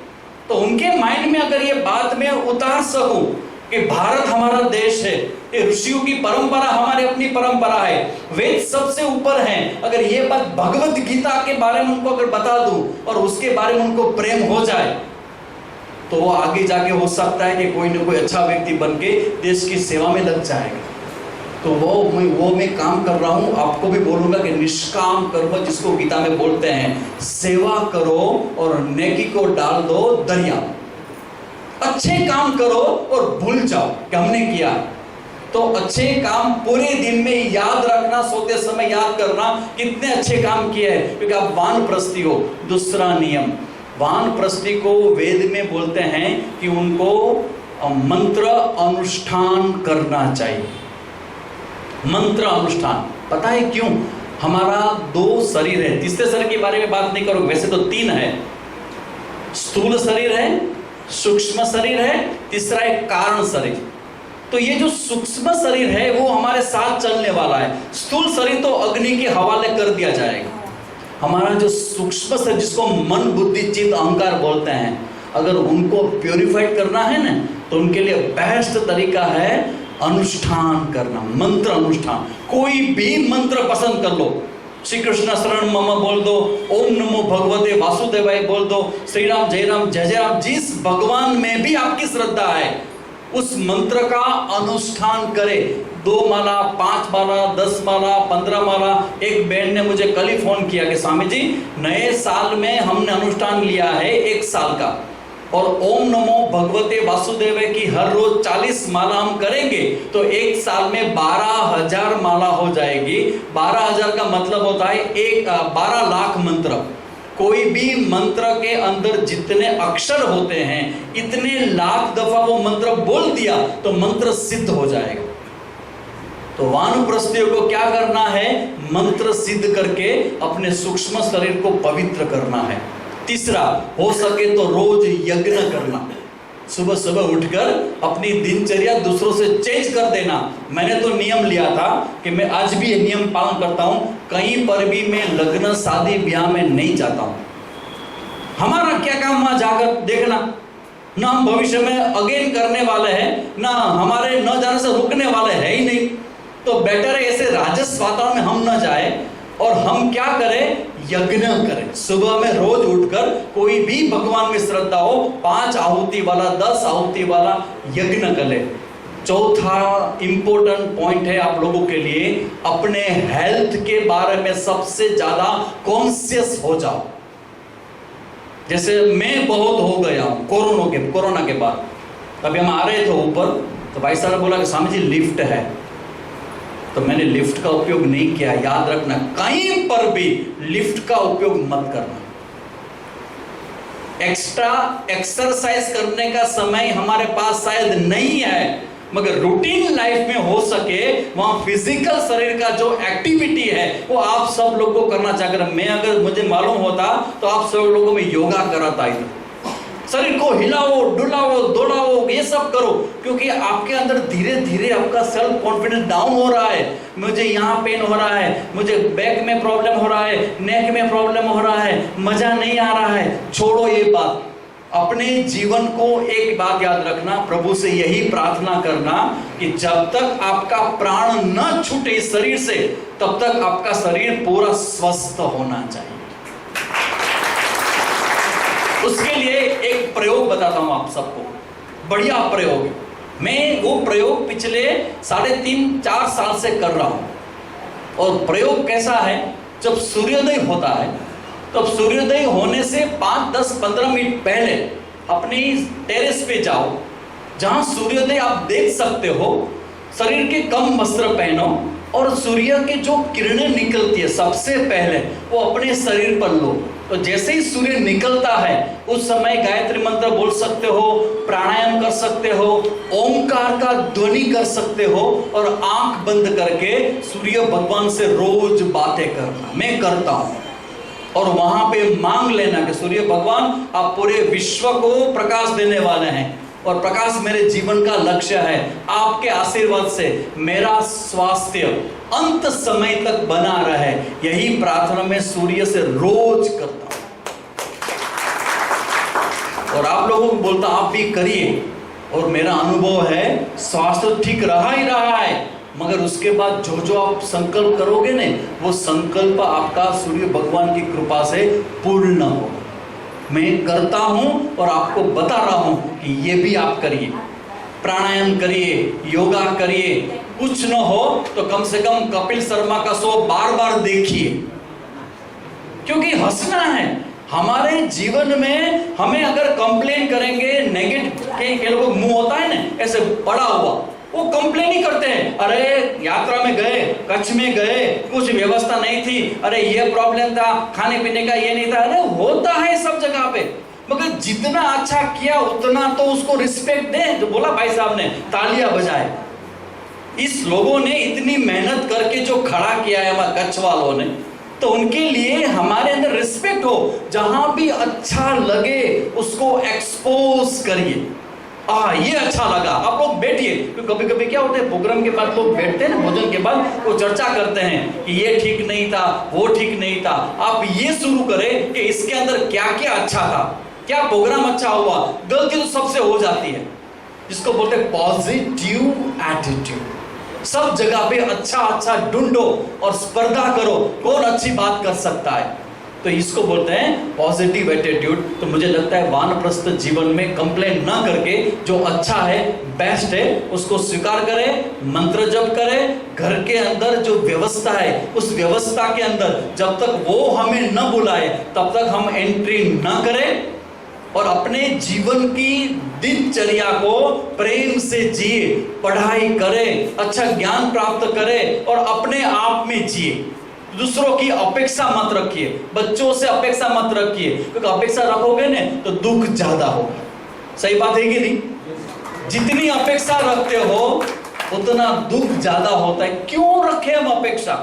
तो उनके माइंड में अगर ये बात मैं उतार सकूं कि भारत हमारा देश है, ये ऋषियों की परंपरा हमारी अपनी परंपरा है, वेद सबसे ऊपर हैं, अगर ये बात भगवत गीता के बारे में उनको अगर बता दूं और उसके बारे में उनको प्रेम हो जाए, तो वो आगे जाके हो सकता है कि कोई ना कोई अच्छा व्यक्ति बन के देश की सेवा में लग जाएगा। तो वो मैं काम कर रहा हूँ। आपको भी बोलूंगा कि निष्काम कर्म जिसको गीता में बोलते हैं, सेवा करो और नेकी को डाल दो दरिया। अच्छे काम करो और भूल जाओ कि हमने किया। तो अच्छे काम पूरे दिन में याद रखना, सोते समय याद करना कितने अच्छे काम किए हैं, क्योंकि आप वानप्रस्थी हो। दूसरा नियम, वानप्रस्थी को वेद में बोलते हैं कि उनको मंत्र अनुष्ठान करना चाहिए। मंत्र अनुष्ठान, पता है क्यों? हमारा 2 शरीर है, तीसरे शरीर के बारे में बात नहीं करोगे, वैसे तो 3 है। स्थूल शरीर है, सूक्ष्म शरीर है, तीसरा एक कारण शरीर। तो ये जो सूक्ष्म शरीर है वो हमारे साथ चलने वाला है, स्थूल शरीर तो अग्नि के हवाले कर दिया जाएगा। हमारा जो सूक्ष्म शरीर जिसको मन बुद्धि चित्त अहंकार बोलते हैं, अगर उनको प्योरीफाइड करना है ना तो उनके लिए बेस्ट तरीका है अनुष्ठान करना, मंत्र अनुष्ठान। कोई भी मंत्र पसंद कर लो, श्री कृष्ण शरण मम बोल दो, ओम नमो भगवते वासुदेवाय बोल दो, श्री राम जय राम, जिस भगवान में भी आपकी श्रद्धा है उस मंत्र का अनुष्ठान करे। 2 माला, 5 माला, 10 माला, 15 माला। एक बहन ने मुझे कल ही फोन किया कि स्वामी जी नए साल में हमने अनुष्ठान लिया है 1 साल का, और ओम नमो भगवते वासुदेव की हर रोज 40 माला हम करेंगे तो 1 साल में 12,000 माला हो जाएगी। 12,000 का मतलब होता है 12 लाख मंत्र। कोई भी मंत्र के अंदर जितने अक्षर होते हैं इतने लाख दफा वो मंत्र बोल दिया तो मंत्र सिद्ध हो जाएगा। तो वानप्रस्थियों को क्या करना है? मंत्र सिद्ध करके अपने सूक्ष्म शरीर को पवित्र करना है। तीसरा, हो सके तो रोज यज्ञ करना, सुबह सुबह उठकर अपनी दिनचर्या दूसरों से चेंज कर देना। मैंने तो नियम लिया था कि मैं आज भी ये नियम पालन करता हूं, कहीं पर भी मैं लग्न शादी ब्याह में नहीं जाता हूं। हमारा क्या काम वहां जाकर देखना, ना हम भविष्य में अगेन करने वाले हैं, ना हमारे न जाने से रुकने वाले हैं ही नहीं। तो बेटर है ऐसे राजस वातावरण में हम न जाए और हम क्या करें? यज्ञ करें। सुबह में रोज उठकर कोई भी भगवान में श्रद्धा हो 5 आहुति वाला 10 आहुति वाला यज्ञ करें। चौथा इंपॉर्टेंट पॉइंट है आप लोगों के लिए, अपने हेल्थ के बारे में सबसे ज्यादा कॉन्शियस हो जाओ। जैसे मैं बहुत हो गया हूं कोरोना के बाद। अभी हम आ रहे थे ऊपर तो भाई साहब ने बोला कि स्वामी जी लिफ्ट है, तो मैंने लिफ्ट का उपयोग नहीं किया। याद रखना, कहीं पर भी लिफ्ट का उपयोग मत करना। एक्स्ट्रा एक्सरसाइज करने का समय हमारे पास शायद नहीं है, मगर रूटीन लाइफ में हो सके वहां फिजिकल शरीर का जो एक्टिविटी है वो आप सब लोग को करना चाहिए। मैं अगर मुझे मालूम होता तो आप सब लोगों में योगा कराता इधर, शरीर को हिलाओ डुलाओ दौड़ाओ, ये सब करो, क्योंकि आपके अंदर धीरे धीरे आपका सेल्फ कॉन्फिडेंस डाउन हो रहा है। मुझे यहाँ पेन हो रहा है, मुझे बैक में प्रॉब्लम हो रहा है, नेक में प्रॉब्लम हो रहा है, मजा नहीं आ रहा है। छोड़ो ये बात। अपने जीवन को एक बात याद रखना, प्रभु से यही प्रार्थना करना कि जब तक आपका प्राण न छूटे इस शरीर से तब तक आपका शरीर पूरा स्वस्थ होना चाहिए। उसके लिए एक प्रयोग बताता हूं आप सबको, बढ़िया प्रयोग। मैं वो प्रयोग पिछले 3.5-4 साल से कर रहा हूं। और प्रयोग कैसा है, जब सूर्योदय होता है तब सूर्योदय होने से 5, 10, 15 मिनट पहले अपनी टेरेस पे जाओ, जहां सूर्योदय आप देख सकते हो। शरीर के कम वस्त्र पहनो और सूर्य की जो किरणें निकलती है सबसे पहले वो अपने शरीर पर लो। तो जैसे ही सूर्य निकलता है उस समय गायत्री मंत्र बोल सकते हो, प्राणायाम कर सकते हो, ओंकार का ध्वनि कर सकते हो और आंख बंद करके सूर्य भगवान से रोज बातें करना। मैं करता हूं और वहां पे मांग लेना कि सूर्य भगवान आप पूरे विश्व को प्रकाश देने वाले हैं और प्रकाश मेरे जीवन का लक्ष्य है। आपके आशीर्वाद से मेरा स्वास्थ्य अंत समय तक बना रहे, यही प्रार्थना मैं सूर्य से रोज करता हूं। और आप लोगों को बोलता आप भी करिए, और मेरा अनुभव है स्वास्थ्य ठीक रहा ही रहा है। मगर उसके बाद जो जो आप संकल्प करोगे ने वो संकल्प आपका सूर्य भगवान की कृपा से पूर्ण होगा। मैं करता हूं और आपको बता रहा हूं कि ये भी आप करिए, प्राणायाम करिए, योगा करिए। कुछ न हो तो कम से कम कपिल शर्मा का शो बार बार देखिए, क्योंकि हंसना है। हमारे जीवन में हमें अगर कंप्लेन करेंगे, नेगेटिव के लोगों मुंह होता है ना ऐसे पड़ा हुआ, वो कंप्लेन ही करते हैं। अरे यात्रा में गए, कच्छ में गए, कुछ व्यवस्था नहीं थी, अरे ये प्रॉब्लम था, खाने पीने का ये नहीं था। अरे होता है सब जगह पे, मगर जितना अच्छा किया उतना तो उसको रिस्पेक्ट दे। जो बोला भाई साहब ने, तालियां बजाए। इस लोगों ने इतनी मेहनत करके जो खड़ा किया है हमारे कच्छ वालों ने, तो उनके लिए हमारे अंदर रिस्पेक्ट हो। जहां भी अच्छा लगे उसको एक्सपोज करिए। ये अच्छा लगा, आप लोग बैठिए। तो कभी कभी क्या होता है, प्रोग्राम के बाद लोग बैठते हैं ना, भोजन के बाद वो चर्चा करते हैं कि ये ठीक नहीं था, वो ठीक नहीं था। आप ये शुरू करें कि इसके अंदर क्या क्या अच्छा था, क्या प्रोग्राम अच्छा हुआ। गलती तो सबसे हो जाती है, जिसको बोलते हैं पॉजिटिव एटीट्यूड। सब जगह पे अच्छा अच्छा ढूंढो और स्पर्धा करो, कौन अच्छी बात कर सकता है, तो इसको बोलते हैं पॉजिटिव एटीट्यूड। तो मुझे लगता है वानप्रस्थ जीवन में कंप्लेन ना करके जो अच्छा है, बेस्ट है, उसको स्वीकार करें, मंत्र जप करें। घर के अंदर जो व्यवस्था है, उस व्यवस्था के अंदर जब तक वो हमें न बुलाए तब तक हम एंट्री न करें, और अपने जीवन की दिनचर्या को प्रेम से जिए, पढ़ाई करें, अच्छा ज्ञान प्राप्त करें और अपने आप में जिए। दूसरों की अपेक्षा मत रखिए, बच्चों से अपेक्षा मत रखिए, क्योंकि अपेक्षा रखोगे ना तो दुख ज्यादा होगा। सही बात है कि नहीं? जितनी अपेक्षा रखते हो उतना दुख ज्यादा होता है। क्यों रखे हम अपेक्षा?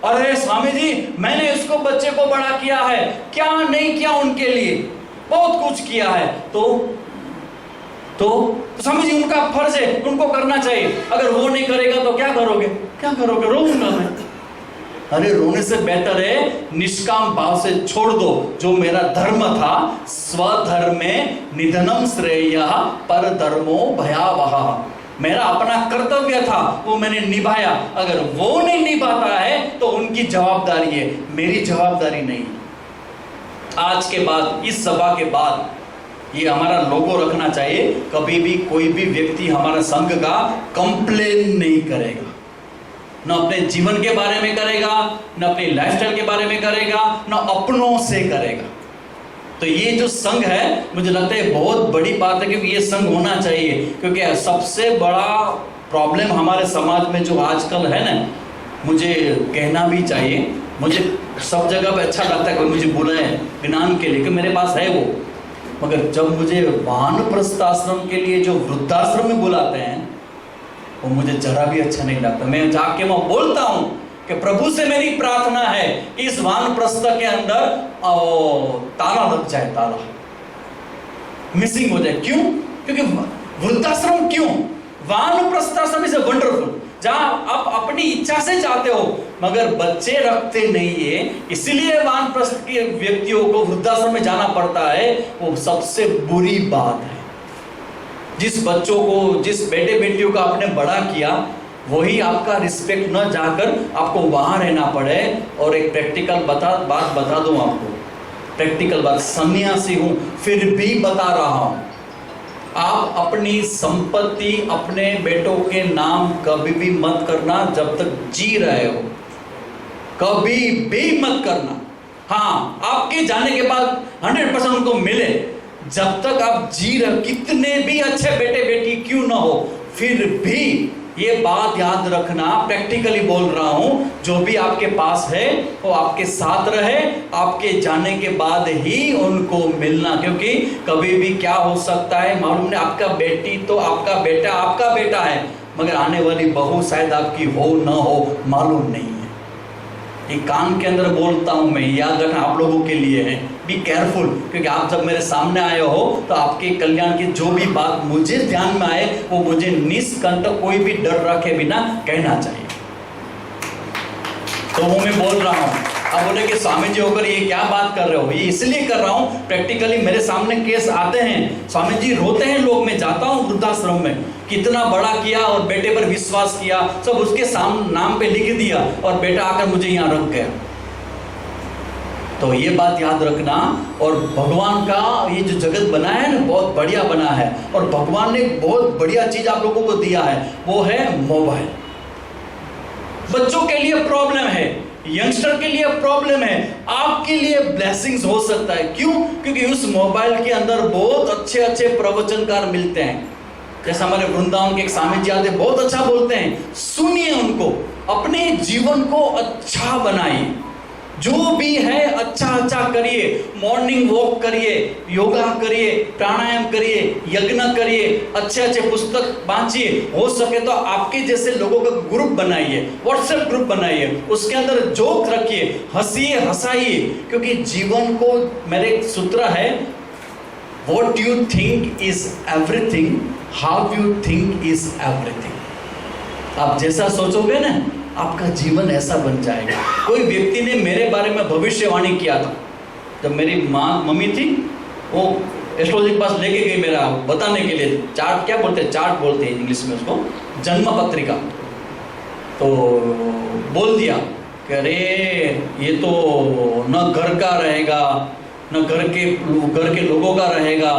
अरे स्वामी जी, मैंने इसको बच्चे को बड़ा किया है, क्या नहीं किया उनके लिए, बहुत कुछ किया है। तो स्वामी जी उनका फर्ज है, उनको करना चाहिए। अगर वो नहीं करेगा तो क्या करोगे? क्या करोगे? रोऊंगा मैं। अरे रोने से बेहतर है निष्काम भाव से छोड़ दो। जो मेरा धर्म था, स्वधर्मे निधनम श्रेयः पर धर्मो भयावह, मेरा अपना कर्तव्य था, वो मैंने निभाया। अगर वो नहीं निभाता है तो उनकी जवाबदारी है, मेरी जवाबदारी नहीं। आज के बाद, इस सभा के बाद ये हमारा लोगो रखना चाहिए, कभी भी कोई भी व्यक्ति हमारा संघ का कंप्लेन नहीं करेगा, न अपने जीवन के बारे में करेगा, न अपनी लाइफस्टाइल के बारे में करेगा, न अपनों से करेगा। तो ये जो संघ है, मुझे लगता है बहुत बड़ी बात है, क्योंकि ये संघ होना चाहिए। क्योंकि सबसे बड़ा प्रॉब्लम हमारे समाज में जो आजकल है ना, मुझे कहना भी चाहिए, मुझे सब जगह पे अच्छा लगता है कोई मुझे बुलाए ज्ञान के लिए, कि मेरे पास है वो, मगर जब मुझे वानप्रस्थ आश्रम के लिए जो वृद्धाश्रम में बुलाते हैं, वो मुझे जरा भी अच्छा नहीं लगता। मैं जाके वहां बोलता हूं कि प्रभु से मेरी प्रार्थना है कि इस वानप्रस्थ के अंदर ताला लग जाए, ताला मिसिंग हो जाए। क्यों? क्योंकि वृद्धाश्रम क्यों? वानप्रस्थ आश्रम इज वंडरफुल, जहां आप अपनी इच्छा से जाते हो मगर बच्चे रखते नहीं है, इसलिए वानप्रस्थ के व्यक्तियों को वृद्धाश्रम में जाना पड़ता है। वो सबसे बुरी बात है। जिस बच्चों को, जिस बेटे बेटियों का आपने बड़ा किया, वही आपका रिस्पेक्ट न जाकर आपको वहां रहना पड़े। और एक प्रैक्टिकल बात बता दूं आपको, प्रैक्टिकल बात, सन्यासी हूं फिर भी बता रहा हूं, आप अपनी संपत्ति अपने बेटों के नाम कभी भी मत करना जब तक जी रहे हो, कभी भी मत करना। हाँ, आपके जाने के बाद 100% उनको मिले, जब तक आप जी रहे, कितने भी अच्छे बेटे बेटी क्यों ना हो, फिर भी ये बात याद रखना, प्रैक्टिकली बोल रहा हूं, जो भी आपके पास है वो आपके साथ रहे, आपके जाने के बाद ही उनको मिलना। क्योंकि कभी भी क्या हो सकता है मालूम नहीं, आपका बेटी तो आपका बेटा है, मगर आने वाली बहू शायद आपकी हो ना हो, मालूम नहीं है। ये कान के अंदर बोलता हूं मैं, याद रखना आप लोगों के लिए है, बी केयरफुल। क्योंकि आप जब मेरे सामने आए हो तो आपके कल्याण की जो भी बात मुझे ध्यान में आए, वो मुझे निष्कंटक कोई भी डर रखे बिना कहना चाहिए। तो वो मैं बोल रहा हूं। अब बोले कि स्वामी जी होकर ये क्या बात कर रहे हो? ये इसलिए कर रहा हूं, प्रैक्टिकली मेरे सामने केस आते हैं, स्वामी जी रोते हैं लोग, मैं जाता हूं वृद्धाश्रम में, कितना बड़ा किया और बेटे पर विश्वास किया, सब उसके नाम पे लिख दिया और बेटा आकर मुझे यहाँ रख गया। तो ये बात याद रखना। और भगवान का ये जो जगत बना है ना, बहुत बढ़िया बना है, और भगवान ने बहुत बढ़िया चीज आप लोगों को दिया है, वो है मोबाइल। बच्चों के लिए प्रॉब्लम है, यंगस्टर के लिए प्रॉब्लम है, आपके लिए ब्लेसिंग्स हो सकता है। क्यों? क्योंकि उस मोबाइल के अंदर बहुत अच्छे अच्छे प्रवचनकार मिलते हैं। जैसे हमारे वृंदावन के एक स्वामी जी आते, बहुत अच्छा बोलते हैं, सुनिए उनको, अपने जीवन को अच्छा बनाइए, जो भी है अच्छा अच्छा करिए, मॉर्निंग वॉक करिए, योगा करिए, प्राणायाम करिए, यज्ञ करिए, अच्छे अच्छे पुस्तक बांचिए, हो सके तो आपके जैसे लोगों का ग्रुप बनाइए, व्हाट्सएप ग्रुप बनाइए, उसके अंदर जोक रखिए, हंसिए, हंसाइए। क्योंकि जीवन को, मेरे एक सूत्र है, What you think is everything, how you think is everything. आप जैसा सोचोगे ना, आपका जीवन ऐसा बन जाएगा। कोई व्यक्ति ने मेरे बारे में भविष्यवाणी किया था। जब मेरी मम्मी थी, वो एस्ट्रोलॉजी के पास लेके गई मेरा बताने के लिए, चार्ट क्या बोलते हैं, चार्ट बोलते हैं इंग्लिश में उसको, जन्म पत्रिका। तो बोल दिया कि अरे ये तो न घर का रहेगा, न घर के लोगों का रहेगा,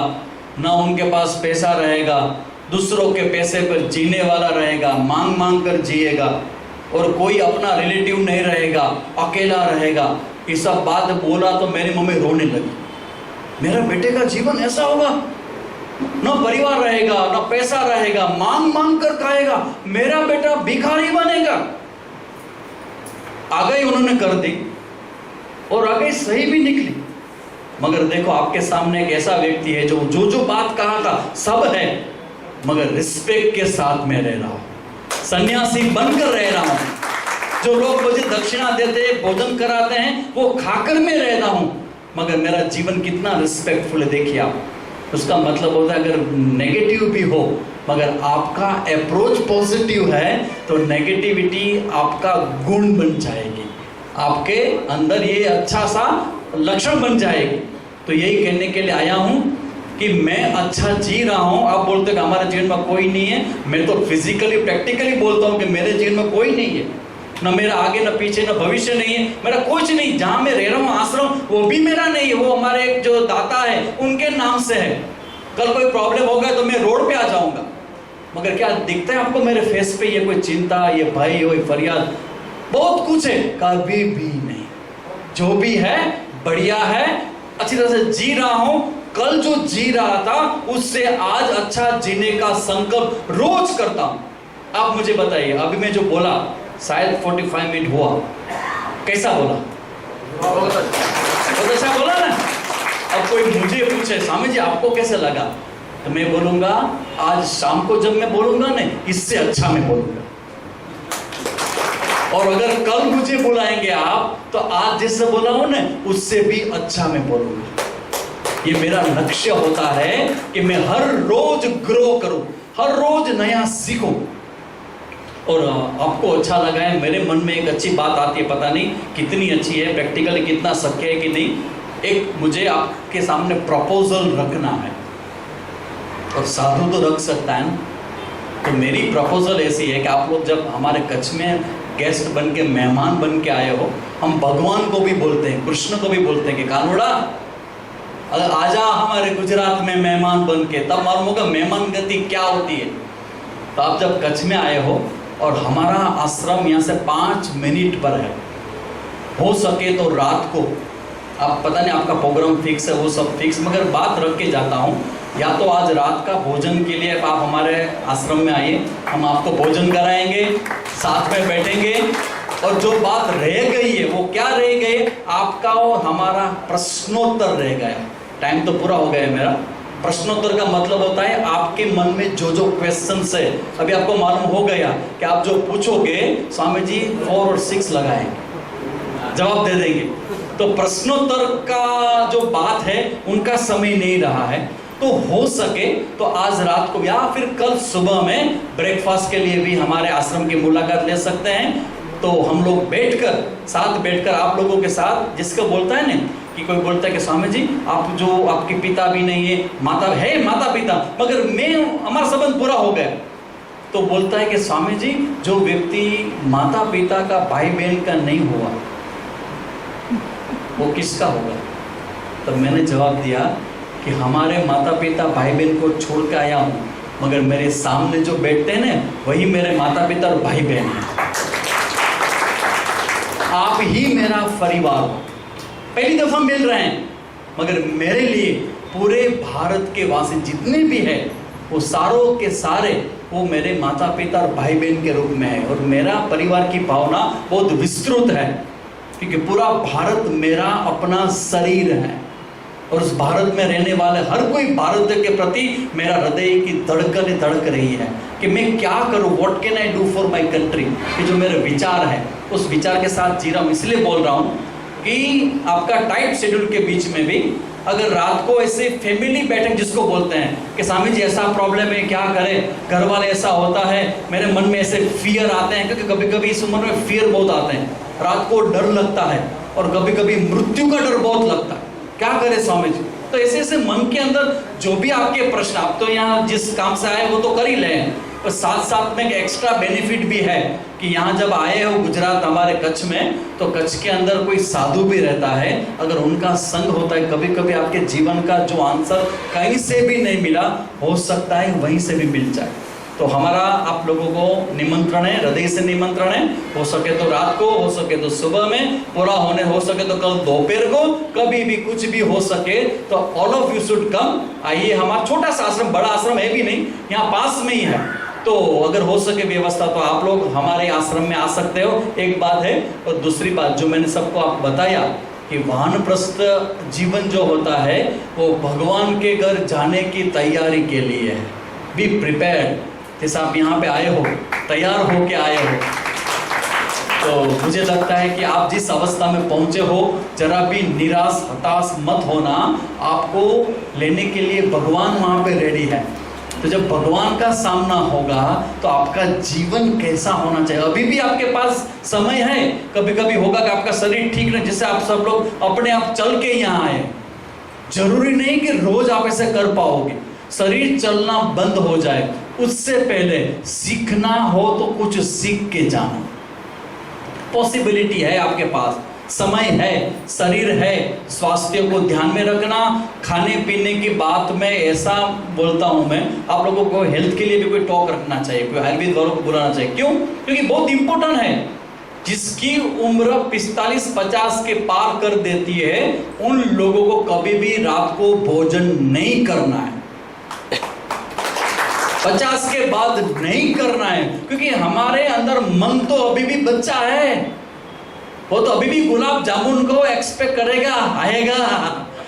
न उनके पास पैसा रहेगा, दूसरों के पैसे पर जीने वाला रहेगा, मांग मांग कर जिएगा, और कोई अपना रिलेटिव नहीं रहेगा, अकेला रहेगा। ये सब बात बोला तो मेरी मम्मी रोने लगी। मेरा बेटे का जीवन ऐसा होगा, न परिवार रहेगा, न पैसा रहेगा, मांग मांग कर खाएगा, मेरा बेटा भिखारी बनेगा। आगे उन्होंने कर दी और आगे सही भी निकली। मगर देखो, आपके सामने एक ऐसा व्यक्ति है जो जो बात कहा था सब है, मगर रिस्पेक्ट के साथ में रह रहा हूं, सन्यासी बनकर रह रहा हूं। जो लोग मुझे दक्षिणा देते हैं, भोजन कराते हैं, वो खाकर मैं रहता हूं, मगर मेरा जीवन कितना रिस्पेक्टफुल है। देखिए आप, उसका मतलब होता है अगर नेगेटिव भी हो मगर आपका अप्रोच पॉजिटिव है तो नेगेटिविटी आपका गुण बन जाएगी, आपके अंदर ये अच्छा सा लक्षण बन जाएगी। तो यही कहने के लिए आया हूं कि मैं अच्छा जी रहा हूं। आप बोलते हैं कि हमारे जीवन में कोई नहीं है, मैं तो फिजिकली प्रैक्टिकली बोलता हूं कि मेरे जीवन में कोई नहीं है, न मेरा आगे न पीछे न भविष्य नहीं है, मेरा कुछ नहीं। जहां मैं रह रहा हूं आश्रम, वो भी मेरा नहीं है, वो हमारे एक जो दाता है उनके नाम से है। कल कोई प्रॉब्लम होगा तो मैं रोड पे आ जाऊंगा, मगर क्या दिखता है आपको मेरे फेस पे? ये कोई चिंता, ये भय, ये फरियाद, बहुत कुछ है? कभी भी नहीं। जो भी है बढ़िया है, अच्छी तरह से जी रहा हूं। कल जो जी रहा था उससे आज अच्छा जीने का संकल्प रोज करता हूं। आप मुझे बताइए, अभी मैं जो बोला शायद 45 मिनट हुआ, कैसा बोला? बहुत अच्छा बोला ना। अब कोई मुझे पूछे स्वामी जी आपको कैसे लगा, तो मैं बोलूंगा आज शाम को जब मैं बोलूंगा ना, इससे अच्छा मैं बोलूंगा। और अगर कल मुझे बुलाएंगे आप, तो आज जिससे बोला हूं ना उससे भी अच्छा मैं बोलूंगा। ये मेरा लक्ष्य होता है कि मैं हर रोज ग्रो करूं, हर रोज नया सीखूं। और आपको अच्छा लगा है, मेरे मन में एक अच्छी बात आती है, पता नहीं कितनी अच्छी है, प्रैक्टिकली कितना सत्य है कि नहीं। एक मुझे आपके सामने प्रपोजल रखना है, और साधु तो रख सकता है ना। तो मेरी प्रपोजल ऐसी है कि आप लोग जब हमारे कच्छ में गेस्ट बन के, मेहमान बन के आए हो, हम भगवान को भी बोलते हैं, कृष्ण को भी बोलते हैं कि कानूड़ा अगर आजा हमारे गुजरात में मेहमान बन के, तब मालूम होगा मेहमान गति क्या होती है। तो आप जब कच्छ में आए हो और हमारा आश्रम यहाँ से 5 मिनट पर है, हो सके तो रात को, आप पता नहीं आपका प्रोग्राम फिक्स है वो सब फिक्स, मगर बात रख के जाता हूँ, या तो आज रात का भोजन के लिए आप हमारे आश्रम में आइए, हम आपको भोजन कराएंगे, साथ में बैठेंगे। और जो बात रह गई है वो क्या रह गई, आपका और हमारा प्रश्नोत्तर रह गया। टाइम तो पूरा हो गया है मेरा। प्रश्नोत्तर का मतलब होता है आपके मन में जो जो क्वेश्चंस है, अभी आपको मालूम हो गया कि आप जो पूछोगे स्वामी जी 4 और 6 लगाएंगे, जवाब दे देंगे। तो प्रश्नोत्तर का जो बात है उनका समय नहीं रहा है, तो हो सके तो आज रात को या फिर कल सुबह में ब्रेकफास्ट के लिए भी हमारे आश्रम की मुलाकात ले सकते हैं। तो हम लोग बैठकर, साथ बैठकर आप लोगों के साथ, जिसको बोलता है ना कि कोई बोलता है कि स्वामी जी आप जो आपके पिता भी नहीं है, माता है, माता पिता, मगर मैं हमारा संबंध पूरा हो गया, तो बोलता है कि स्वामी जी जो व्यक्ति माता पिता का, भाई बहन का नहीं हुआ वो किसका होगा? तब मैंने जवाब दिया कि हमारे माता पिता भाई बहन को छोड़ के आया हूँ, मगर मेरे सामने जो बैठते हैं ना वही मेरे माता पिता और भाई बहन हैं। आप ही मेरा परिवार हो, पहली दफा मिल रहे हैं, मगर मेरे लिए पूरे भारत के वासी जितने भी हैं वो सारों के सारे वो मेरे माता पिता और भाई बहन के रूप में है। और मेरा परिवार की भावना बहुत विस्तृत है, क्योंकि पूरा भारत मेरा अपना शरीर है, और उस भारत में रहने वाले हर कोई भारत के प्रति मेरा हृदय की धड़कन धड़क रही है कि मैं क्या करूं, what can I do for my country. कि जो मेरे विचार है उस विचार के साथ जी रहा हूँ। इसलिए बोल रहा हूँ कि आपका टाइट शेड्यूल के बीच में भी अगर रात को ऐसे फैमिली बैठक जिसको बोलते हैं कि स्वामी जी ऐसा प्रॉब्लम है, क्या करें, घर वाले ऐसा होता है, मेरे मन में ऐसे फियर आते हैं, क्योंकि कभी कभी इस उम्र में फियर बहुत आते हैं, रात को डर लगता है और कभी कभी मृत्यु का डर बहुत लगता है, क्या करें स्वामी जी। तो ऐसे ऐसे मन के अंदर जो भी आपके प्रश्न, आप तो यहाँ जिस काम से आए वो तो कर ही लें, और साथ साथ में एक एक्स्ट्रा बेनिफिट भी है कि यहाँ जब आए हो गुजरात हमारे कच्छ में, तो कच्छ के अंदर कोई साधु भी रहता है, अगर उनका संग होता है, कभी कभी आपके जीवन का जो आंसर कहीं से भी नहीं मिला, हो सकता है वहीं से भी मिल जाए। तो हमारा आप लोगों को निमंत्रण है, हृदय से निमंत्रण है, हो सके तो रात को, हो सके तो सुबह में, पूरा होने हो सके तो कल दोपहर को, कभी भी कुछ भी हो सके तो all of you should come. आइए, हमारा छोटा सा आश्रम, बड़ा आश्रम है भी नहीं, यहाँ पास में ही है, तो अगर हो सके व्यवस्था तो आप लोग हमारे आश्रम में आ सकते हो, एक बात है। और दूसरी बात जो मैंने सबको आप बताया कि वानप्रस्थ जीवन जो होता है वो भगवान के घर जाने की तैयारी के लिए है। बी प्रिपेयर्ड, जैसे आप यहाँ पे आए हो, तैयार हो के आए हो, तो मुझे लगता है कि आप जिस अवस्था में पहुंचे हो, जरा भी निराश हताश मत होना, आपको लेने के लिए भगवान वहाँ पे रेडी है। तो जब भगवान का सामना होगा तो आपका जीवन कैसा होना चाहिए, अभी भी आपके पास समय है। कभी कभी होगा कि आपका शरीर ठीक नहीं, जिससे आप सब लोग अपने आप चल के यहाँ आए, जरूरी नहीं कि रोज आप ऐसे कर पाओगे, शरीर चलना बंद हो जाए, उससे पहले सीखना हो तो कुछ सीख के जाना। पॉसिबिलिटी है आपके पास, समय है, शरीर है, स्वास्थ्य को ध्यान में रखना। खाने पीने की बात में ऐसा बोलता हूं मैं, आप लोगों को हेल्थ के लिए भी कोई टॉक रखना चाहिए, कोई आयुर्वेद वालों को बुलाना चाहिए। क्यों? क्योंकि बहुत इंपॉर्टेंट है। जिसकी उम्र 45-50 के पार कर देती है, उन लोगों को कभी भी रात को भोजन नहीं करना है, 50 के बाद नहीं करना है, क्योंकि हमारे अंदर मन तो अभी भी बच्चा है, वो तो अभी भी गुलाब जामुन को एक्सपेक्ट करेगा, आएगा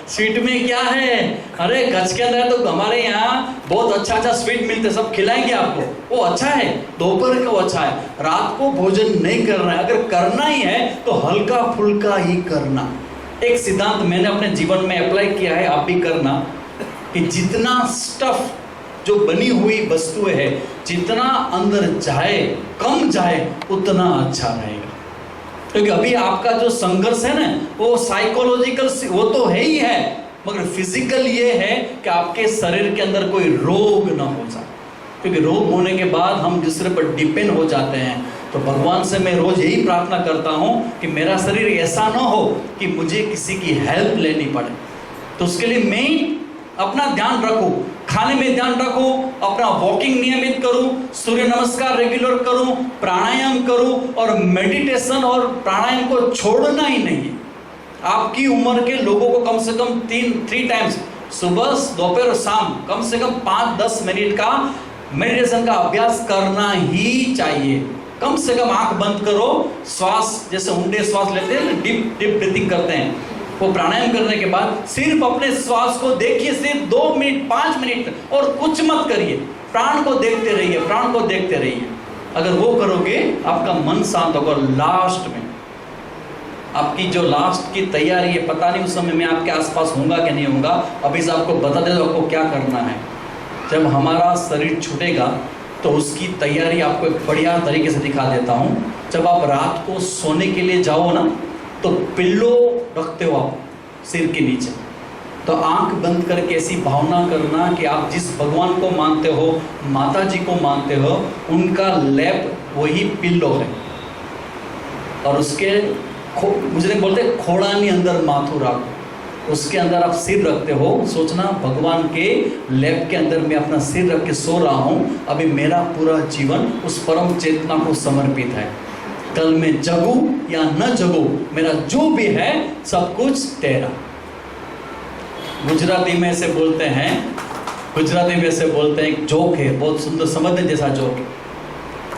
स्वीट में क्या है, अरे कच्छ के अंदर तो हमारे यहाँ बहुत अच्छा स्वीट मिलते, सब खिलाएंगे आपको, वो अच्छा है, दोपहर का वो अच्छा है, रात को भोजन नहीं करना है। अगर करना ही है तो हल्का फुल्का ही करना। एक सिद्धांत मैंने अपने जीवन में अप्लाई किया है, आप भी करना, कि जितना स्टफ जो बनी हुई वस्तुएं है, जितना अंदर जाए, कम जाए, उतना अच्छा रहेगा। क्योंकि अभी आपका जो संघर्ष है ना, वो साइकोलॉजिकल वो तो है ही है, मगर फिजिकल ये है कि आपके शरीर के अंदर कोई रोग ना हो जाए, क्योंकि रोग होने के बाद हम दूसरे पर डिपेंड हो जाते हैं। तो भगवान से मैं रोज यही प्रार्थना करता हूँ कि मेरा शरीर ऐसा ना हो कि मुझे किसी की हेल्प लेनी पड़े। तो उसके लिए मैं अपना ध्यान रखूं, खाने में ध्यान रखूं, अपना वॉकिंग नियमित करूं, सूर्य नमस्कार रेगुलर करूं, प्राणायाम करूं, और मेडिटेशन और प्राणायाम को छोड़ना ही नहीं। आपकी उम्र के लोगों को कम से कम 3 टाइम्स, सुबह दोपहर शाम, कम से कम 5-10 मिनट का मेडिटेशन का अभ्यास करना ही चाहिए। कम से कम आंख बंद करो, श्वास जैसे ऊंडे श्वास लेते हैं, डीप डीप ब्रीथिंग करते हैं, वो प्राणायाम करने के बाद सिर्फ अपने श्वास को देखिए, सिर्फ 2 मिनट 5 मिनट, और कुछ मत करिए, प्राण को देखते रहिए, प्राण को देखते रहिए। अगर वो करोगे आपका मन शांत होगा। लास्ट में आपकी जो लास्ट की तैयारी है, पता नहीं उस समय मैं आपके आसपास होऊंगा कि नहीं होऊंगा, अभी से आपको बता दे दो आपको क्या करना है। जब हमारा शरीर छूटेगा तो उसकी तैयारी आपको एक बढ़िया तरीके से दिखा देता हूँ। जब आप रात को सोने के लिए जाओ ना, तो पिल्लो रखते हो आप सिर के नीचे, तो आंख बंद करके ऐसी भावना करना कि आप जिस भगवान को मानते हो, माता जी को मानते हो, उनका लैप वही पिल्लो है, और उसके मुझे नहीं बोलते खोड़ानी अंदर माथु रखो, उसके अंदर आप सिर रखते हो। सोचना भगवान के लैप के अंदर मैं अपना सिर रख के सो रहा हूँ, अभी मेरा पूरा जीवन उस परम चेतना को समर्पित है। कल मैं जगूं या न जगूं, मेरा जो भी है सब कुछ तेरा। गुजराती में से बोलते हैं, गुजराती में से बोलते हैं, एक जोक है, बहुत सुंदर समझने जैसा जोक है।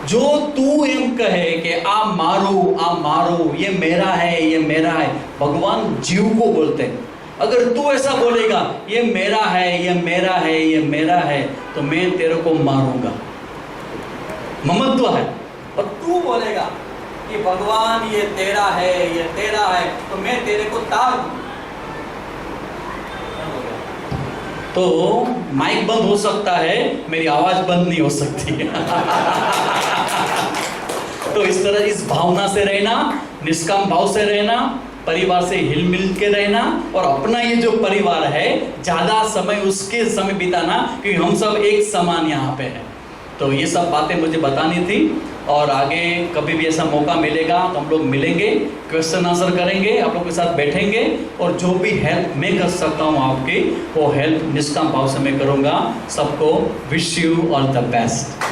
जो तू एम कहे कि आ मारो, ये मेरा है, ये मेरा है, भगवान जीव को बोलते हैं। अगर तू ऐसा बोलेगा ये मेरा है, ये मेरा है, ये मेरा है, तो मैं तेरे को मारूंगा, ममत्व है। और तू बोलेगा कि भगवान ये तेरा है, ये तेरा है, तो मैं तेरे को तार दूंगा। तो माइक बंद हो सकता है, मेरी आवाज बंद नहीं हो सकती। तो इस तरह इस भावना से रहना, निष्काम भाव से रहना, परिवार से हिल मिल के रहना, और अपना ये जो परिवार है ज्यादा समय उसके समय बिताना, क्योंकि हम सब एक समान यहाँ पे हैं। तो ये सब बातें मुझे बतानी थी, और आगे कभी भी ऐसा मौका मिलेगा तो हम लोग मिलेंगे, क्वेश्चन आंसर करेंगे, आप लोग के साथ बैठेंगे, और जो भी हेल्प मैं कर सकता हूँ आपकी, वो हेल्प निष्काम भाव से मैं करूँगा। सबको wish you all the best.